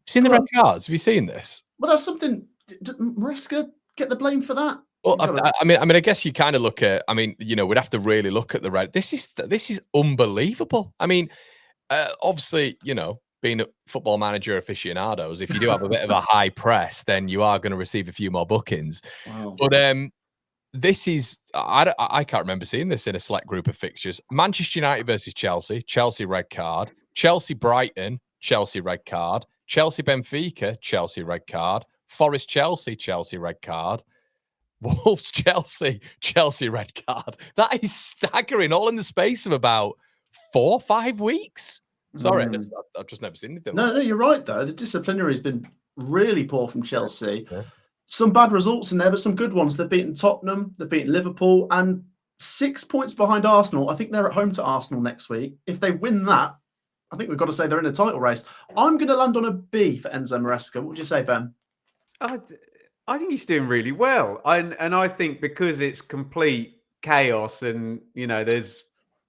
Seen the red cards? Have you seen this? Well, that's something. Did Maresca get the blame for that? Well, I mean, I guess you kind of look at. I mean, we'd have to really look at the red. This is unbelievable. I mean, obviously, being a football manager aficionados, if you do have a bit of a high press, then you are going to receive a few more bookings. Wow. But this is I can't remember seeing this in a select group of fixtures. Manchester United versus Chelsea, Chelsea red card. Chelsea Brighton, Chelsea red card. Chelsea Benfica, Chelsea red card. Forest Chelsea, Chelsea red card. Wolves, Chelsea, Chelsea red card. That is staggering, all in the space of about 4 or 5 weeks. Sorry, I've just never seen anything. No, you're right, though. The disciplinary has been really poor from Chelsea. Yeah. Some bad results in there, but some good ones. They've beaten Tottenham, they've beaten Liverpool, and 6 points behind Arsenal. I think they're at home to Arsenal next week. If they win that, I think we've got to say they're in a title race. I'm going to land on a B for Enzo Maresca. What would you say, Ben? I think he's doing really well. And I think because it's complete chaos and, there's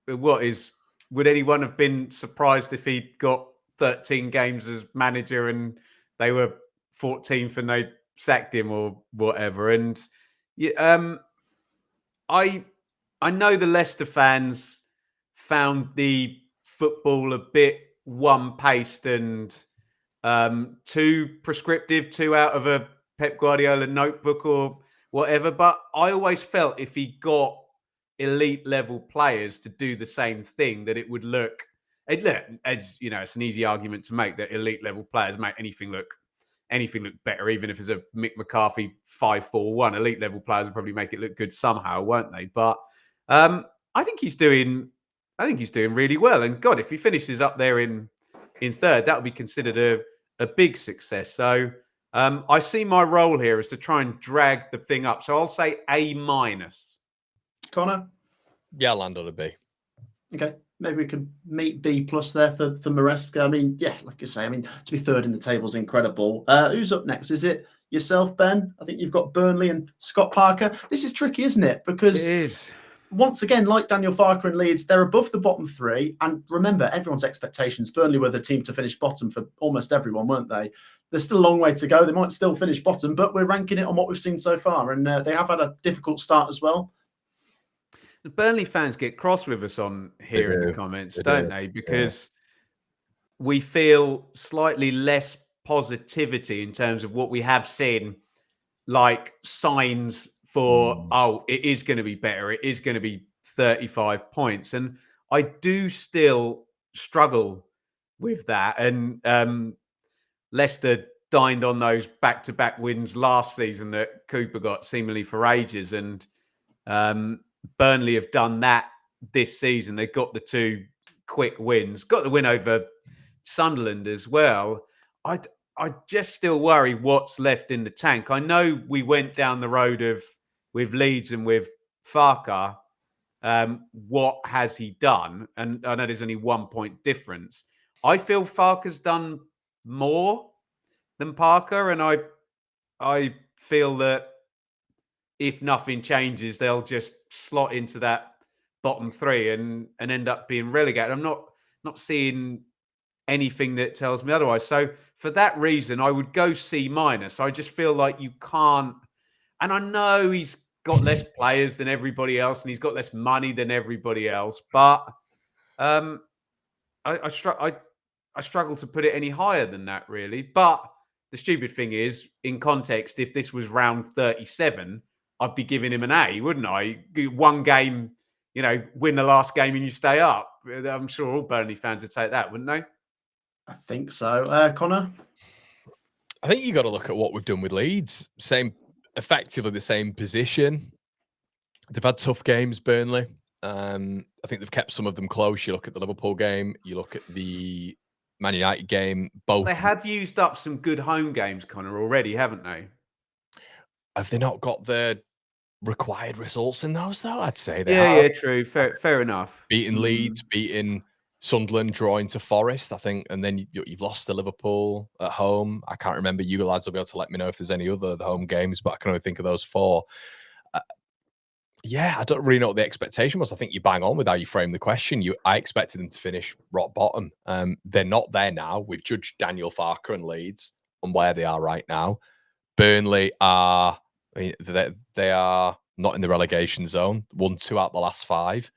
would anyone have been surprised if he'd got 13 games as manager and they were 14th and they sacked him or whatever? And I know the Leicester fans found the football a bit one-paced and too prescriptive, too out of a Pep Guardiola notebook or whatever. But I always felt if he got elite level players to do the same thing, that it would look, as it's an easy argument to make that elite level players make anything look better, even if it's a Mick McCarthy 5-4-1. Elite level players would probably make it look good somehow, won't they? But I think he's doing really well. And God, if he finishes up there in third, that would be considered a big success. So I see my role here is to try and drag the thing up. So I'll say A-. Connor? Yeah, I'll land on a B. Okay. Maybe we can meet B+ there for Maresca. I mean, yeah, like you say, to be third in the table is incredible. Who's up next? Is it yourself, Ben? I think you've got Burnley and Scott Parker. This is tricky, isn't it? Because it is. Once again, like Daniel Farke and Leeds, they're above the bottom 3. And remember, everyone's expectations, Burnley were the team to finish bottom for almost everyone, weren't they? There's still a long way to go. They might still finish bottom, but we're ranking it on what we've seen so far. And they have had a difficult start as well. The Burnley fans get cross with us on here in the comments, don't they? Because we feel slightly less positivity in terms of what we have seen, like signs for, it is going to be better. It is going to be 35 points. And I do still struggle with that. And Leicester dined on those back-to-back wins last season that Cooper got seemingly for ages. And Burnley have done that this season. They got the 2 quick wins, got the win over Sunderland as well. I just still worry what's left in the tank. I know we went down the road of with Leeds and with Farker. What has he done? And I know there's only 1 point difference. I feel Farker's done more than Parker, and I feel that if nothing changes, they'll just slot into that bottom 3 and end up being relegated. I'm not seeing anything that tells me otherwise. So for that reason, I would go C-. I just feel like you can't, and I know he's got less players than everybody else and he's got less money than everybody else, but I struggle to put it any higher than that, really. But the stupid thing is, in context, if this was round 37, I'd be giving him an A, wouldn't I? 1 game, win the last game and you stay up. I'm sure all Burnley fans would take that, wouldn't they? I think so. Connor? I think you got to look at what we've done with Leeds. Effectively the same position. They've had tough games, Burnley. I think they've kept some of them close. You look at the Liverpool game, you look at the Man United game, both. They have used up some good home games, Connor, already, haven't they? Have they not got the required results in those, though? I'd say they have. Yeah, true. Fair enough. Beating Leeds, beating Sunderland, drawing to Forest, I think, and then you've lost to Liverpool at home. I can't remember. You lads will be able to let me know if there's any other home games, but I can only think of those 4. Yeah, I don't really know what the expectation was. I think you bang on with how you frame the question. I expected them to finish rock bottom. They're not there now. We've judged Daniel Farker and Leeds on where they are right now. Burnley are, they are not in the relegation zone. 1-2 out the last 5.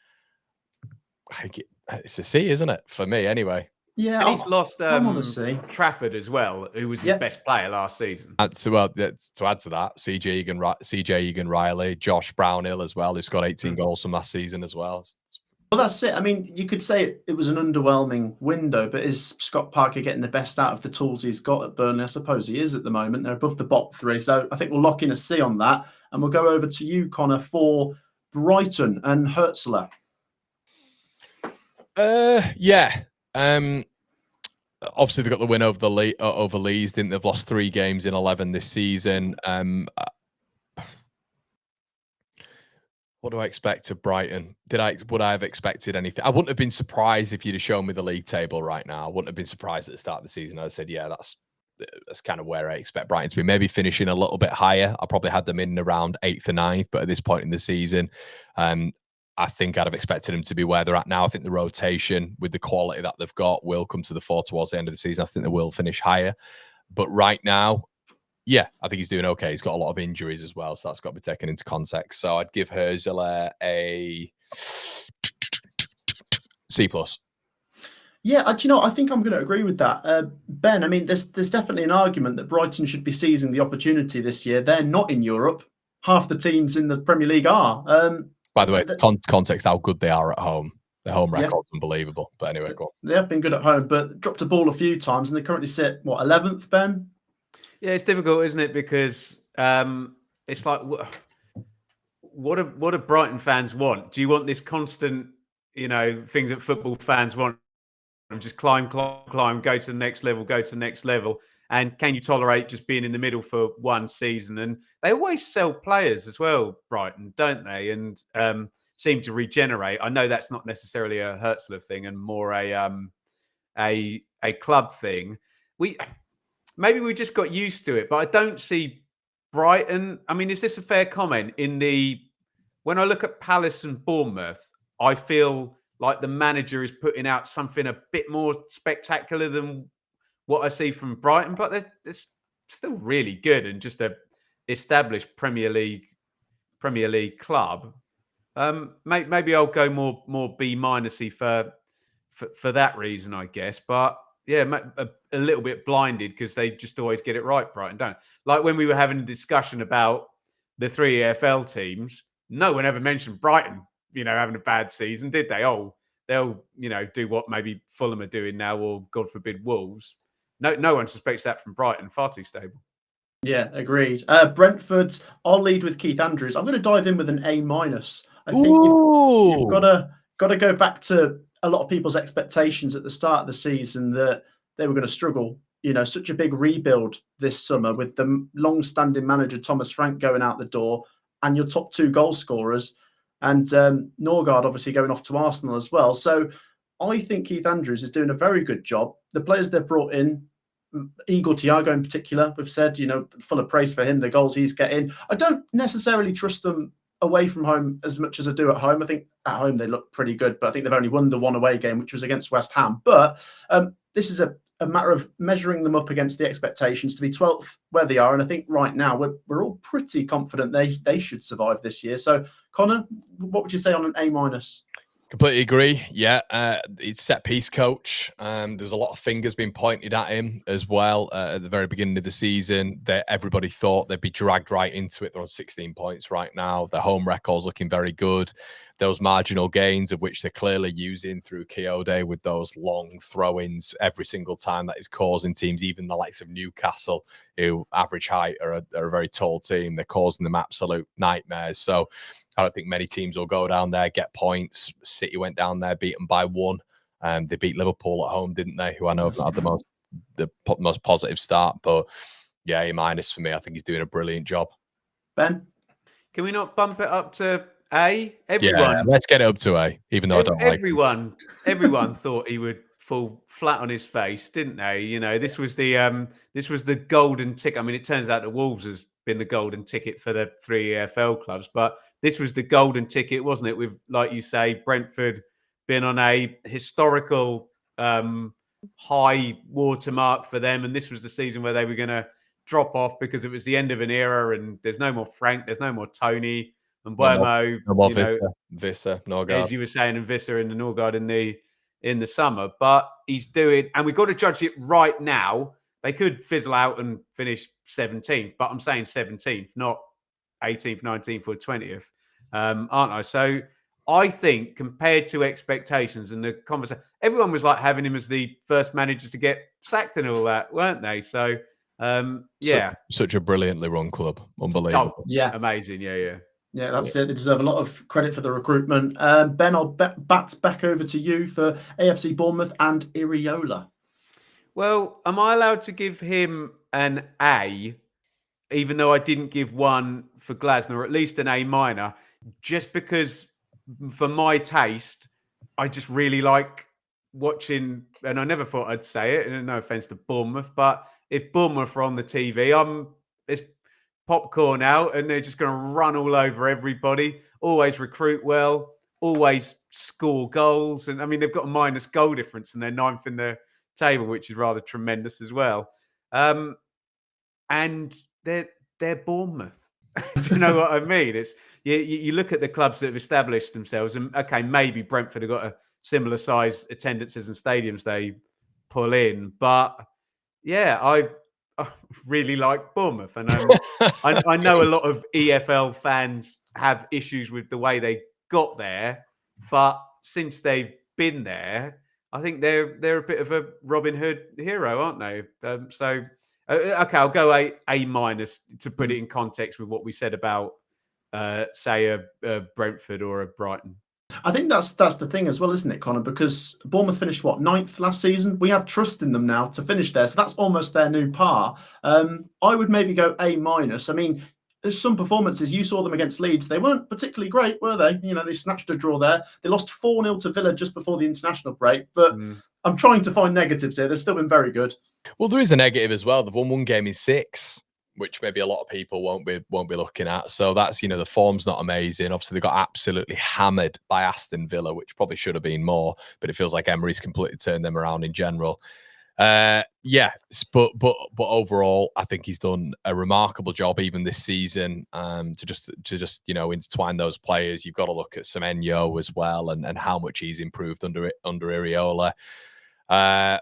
It's a C, isn't it? For me, anyway. Yeah, and he's lost Trafford as well, who was his best player last season. To add to that, CJ Egan-Riley, Josh Brownhill as well, who's got 18 goals from last season as well. Well, that's it. I mean, you could say it was an underwhelming window, but is Scott Parker getting the best out of the tools he's got at Burnley? I suppose he is at the moment. They're above the bottom 3. So I think we'll lock in a C on that. And we'll go over to you, Connor, for Brighton and Hertzler. Yeah. Obviously, they got the win over over Leeds. Didn't they've lost 3 games in 11 this season? What do I expect of Brighton? Would I have expected anything? I wouldn't have been surprised if you'd have shown me the league table right now. I wouldn't have been surprised at the start of the season. I said, yeah, that's kind of where I expect Brighton to be. Maybe finishing a little bit higher. I probably had them in around 8th or 9th, but at this point in the season, I think I'd have expected them to be where they're at now. I think the rotation with the quality that they've got will come to the fore towards the end of the season. I think they will finish higher. But right now, yeah, I think he's doing okay. He's got a lot of injuries as well, so that's got to be taken into context. So I'd give Hertzler a C+. Yeah, I think I'm going to agree with that. Ben, I mean, there's definitely an argument that Brighton should be seizing the opportunity this year. They're not in Europe. Half the teams in the Premier League are. By the way, context how good they are at home. Their home record's unbelievable. But anyway, go on. They have been good at home, but dropped a ball a few times, and they currently sit, 11th, Ben? Yeah, it's difficult, isn't it? Because it's like, what do Brighton fans want? Do you want this constant, things that football fans want? Just climb, go to the next level, And can you tolerate just being in the middle for one season? And they always sell players as well, Brighton, don't they? And seem to regenerate. I know that's not necessarily a Hertzler thing and more a club thing. Maybe we just got used to it, but I don't see Brighton. I mean, is this a fair comment? When I look at Palace and Bournemouth, I feel like the manager is putting out something a bit more spectacular than what I see from Brighton, but they're still really good and just a established Premier League club. Maybe I'll go more B-y for that reason, I guess. But yeah, a little bit blinded because they just always get it right, Brighton, don't. Like when we were having a discussion about the 3 EFL teams, no one ever mentioned Brighton, having a bad season, did they? Oh, they'll, do what maybe Fulham are doing now, or God forbid, Wolves. No one suspects that from Brighton. Far too stable. Yeah, agreed. Brentford, I'll lead with Keith Andrews. I'm going to dive in with an A-. I think you've got to go back to a lot of people's expectations at the start of the season that they were going to struggle. Such a big rebuild this summer with the long-standing manager Thomas Frank going out the door and your top 2 goal scorers, and Norgard obviously going off to Arsenal as well. So I think Keith Andrews is doing a very good job. The players they've brought in, Igor Thiago in particular, we've said, full of praise for him, the goals he's getting. I don't necessarily trust them away from home as much as I do at home. I think at home they look pretty good, but I think they've only won the one away game, which was against West Ham. But this is a matter of measuring them up against the expectations to be 12th where they are. And I think right now we're all pretty confident they should survive this year. So, Connor, what would you say on an A-? Completely agree. Yeah, he's set piece coach. There's a lot of fingers being pointed at him as well at the very beginning of the season. That everybody thought they'd be dragged right into it. They're on 16 points right now. The home record's looking very good. Those marginal gains, of which they're clearly using through Kyoto with those long throw-ins every single time, that is causing teams, even the likes of Newcastle, who average height are a very tall team, they're causing them absolute nightmares. So I don't think many teams will go down there, get points. City went down there, beat them by 1. They beat Liverpool at home, didn't they? Who I know have not had the most positive start. But yeah, A- for me. I think he's doing a brilliant job. Ben? Can we not bump it up to A? Yeah, let's get it up to A, even though I don't like him. Everyone thought he would fall flat on his face, didn't they? This was the golden ticket. I mean, it turns out that Wolves has been the golden ticket for the 3 EFL clubs, but this was the golden ticket, wasn't it? With, like you say, Brentford been on a historical high watermark for them, and this was the season where they were going to drop off because it was the end of an era, and there's no more Frank, there's no more Tony and Buemo, no more Visser, Norgard, as you were saying, and Visser and the Norgard in the summer. But he's doing, and we've got to judge it right now. They could fizzle out and finish 17th, but I'm saying 17th, not 18th, 19th, or 20th, aren't I? So I think compared to expectations and the conversation, everyone was like having him as the first manager to get sacked and all that, weren't they? So yeah, such a brilliantly run club, unbelievable. Oh, yeah, amazing. Yeah, that's it. They deserve a lot of credit for the recruitment. Ben, I'll bat back over to you for AFC Bournemouth and Iriola. Well, am I allowed to give him an A, even though I didn't give one for Glasner, or at least an A-, just because for my taste, I just really like watching, and I never thought I'd say it, and no offense to Bournemouth, but if Bournemouth are on the TV, it's popcorn out and they're just going to run all over everybody, always recruit well, always score goals. And I mean, they've got a minus goal difference and they're 9th in the table, which is rather tremendous as well. And they're Bournemouth. Do you know what I mean? It's you look at the clubs that have established themselves, and okay, maybe Brentford have got a similar size attendances and stadiums they pull in, but yeah, I really like Bournemouth, and I know a lot of EFL fans have issues with the way they got there, but since they've been there, I think they're a bit of a Robin Hood hero, aren't they? So okay, I'll go A- to put it in context with what we said about say a Brentford or a Brighton. I think that's the thing as well, isn't it, Connor? Because Bournemouth finished 9th last season. We have trust in them now to finish there, so that's almost their new par. I would maybe go A-. I mean, there's some performances. You saw them against Leeds. They weren't particularly great, were they? They snatched a draw there. They lost 4-0 to Villa just before the international break. But I'm trying to find negatives here. They've still been very good. Well, there is a negative as well. They've won 1 game in 6, which maybe a lot of people won't be looking at. So that's, the form's not amazing. Obviously, they got absolutely hammered by Aston Villa, which probably should have been more, but it feels like Emery's completely turned them around in general. But overall, I think he's done a remarkable job even this season to just intertwine those players. You've got to look at Semenyo as well and how much he's improved under Iriola.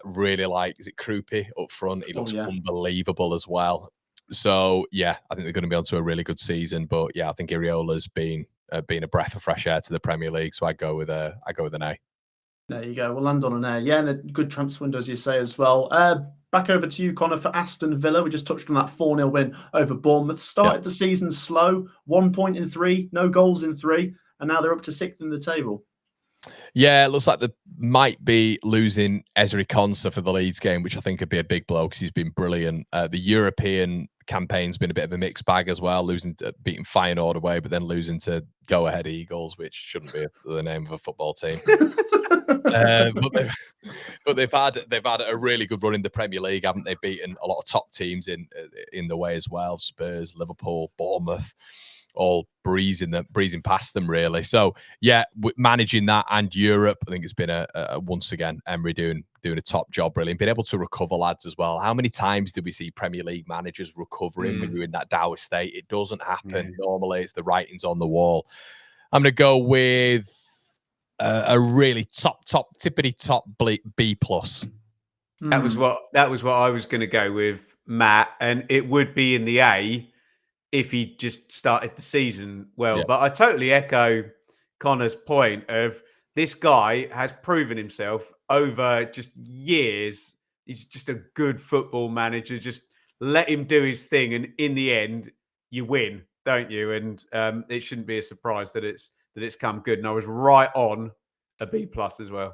Really like, is it Krupi up front? He looks unbelievable as well. So yeah, I think they're going to be onto a really good season. But yeah, I think Iriola's been a breath of fresh air to the Premier League. So I go with an A. There you go. We'll land on an A. Yeah, and a good transfer window, as you say, as well. Back over to you, Connor, for Aston Villa. We just touched on that 4-0 win over Bournemouth. Started the season slow, 1 point in 3, no goals in 3, and now they're up to 6th in the table. Yeah, it looks like they might be losing Ezri Konsa for the Leeds game, which I think would be a big blow because he's been brilliant. The European campaign's been a bit of a mixed bag as well, beating Feyenoord away, but then losing to Go Ahead Eagles, which shouldn't be the name of a football team. But they've had a really good run in the Premier League, haven't they? Beaten a lot of top teams in the way as well. Spurs, Liverpool, Bournemouth, all breezing past them really. So yeah, managing that and Europe, I think it's been a once again Emery doing a top job really, and being able to recover lads as well. How many times did we see Premier League managers recovering when you're in that dour state? It doesn't happen normally. It's the writings on the wall. I'm going to go with a really tippity top B plus. That was what I was going to go with, Matt, and it would be in the A if he just started the season well. Yeah. But I totally echo Connor's point of this guy has proven himself over just years. He's just a good football manager. Just let him do his thing, and in the end, you win, don't you? And it shouldn't be a surprise that it's come good. And I was right on a B plus as well.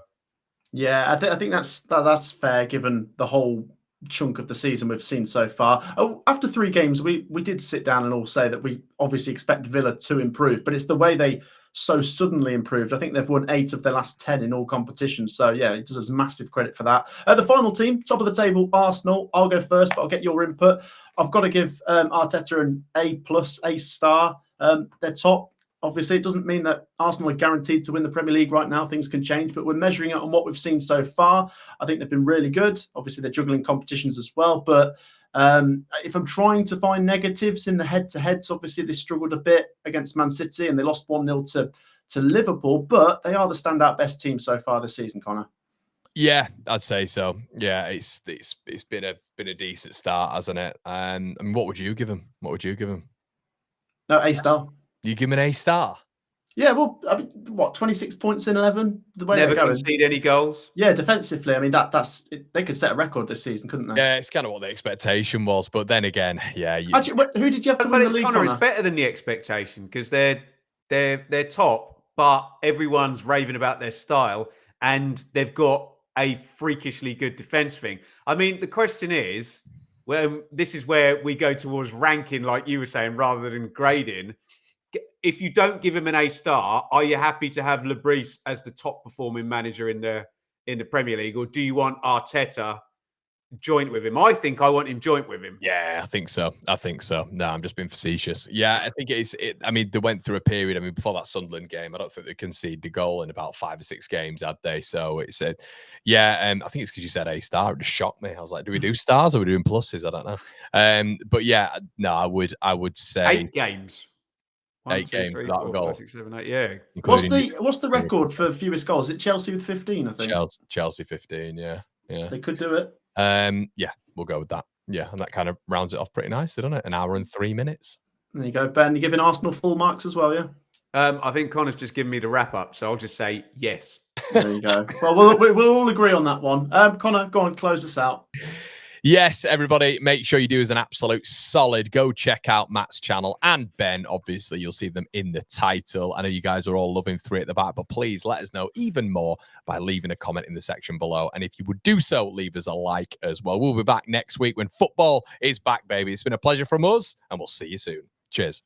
Yeah, I think that's fair given the whole chunk of the season we've seen so far. Oh, after 3 games, we did sit down and all say that we obviously expect Villa to improve, but it's the way they so suddenly improved. I think they've won 8 of their last 10 in all competitions. So yeah, it does us massive credit for that. The final team, top of the table, Arsenal. I'll go first, but I'll get your input. I've got to give Arteta an A+, A star. They're top. Obviously, it doesn't mean that Arsenal are guaranteed to win the Premier League right now. Things can change, but we're measuring it on what we've seen so far. I think they've been really good. Obviously, they're juggling competitions as well. But if I'm trying to find negatives in the head-to-heads, obviously they struggled a bit against Man City and they lost 1-0 to Liverpool. But they are the standout best team so far this season, Connor. Yeah, I'd say so. Yeah, it's been a decent start, hasn't it? I mean, what would you give him? No, A star. You give him an A star? Yeah, well, I mean, what, 26 points in 11? The way Never they're going. concede any goals. Yeah, defensively, I mean, they could set a record this season, couldn't they? Yeah, it's kind of what the expectation was, but then again, yeah. Actually, who did you have to win the league? Connor, it's better than the expectation because they're top, but everyone's raving about their style, and they've got a freakishly good defense thing. I mean, the question is, well, this is where we go towards ranking, like you were saying, rather than grading. If you don't give him an A star, are you happy to have Lebris as the top performing manager in the Premier League, or do you want Arteta joint with him? I think I want him joint with him. Yeah, I think so. No, I'm just being facetious. Yeah, I think I mean, they went through a period. I mean, before that Sunderland game, I don't think they conceded the goal in about 5 or 6 games, had they? So it's I think it's because you said A star. It just shocked me. I was like, do we do stars or are we doing pluses? I don't know. But yeah, no, I would say 8 games. 8 games without a goal. 5, 6, 7, 8, yeah. What's the record for fewest goals? Is it Chelsea with 15? I think Chelsea 15. Yeah. They could do it. Yeah, we'll go with that. Yeah, and that kind of rounds it off pretty nicely, doesn't it? 1 hour and 3 minutes. There you go, Ben. You're giving Arsenal full marks as well, yeah? I think Connor's just given me the wrap up, so I'll just say yes. There you go. Well, we'll all agree on that one. Connor, go on, close us out. Yes, everybody, make sure you do as an absolute solid. Go check out Matt's channel and Ben. Obviously, you'll see them in the title. I know you guys are all loving 3 at the back, but please let us know even more by leaving a comment in the section below. And if you would do so, leave us a like as well. We'll be back next week when football is back, baby. It's been a pleasure from us, and we'll see you soon. Cheers.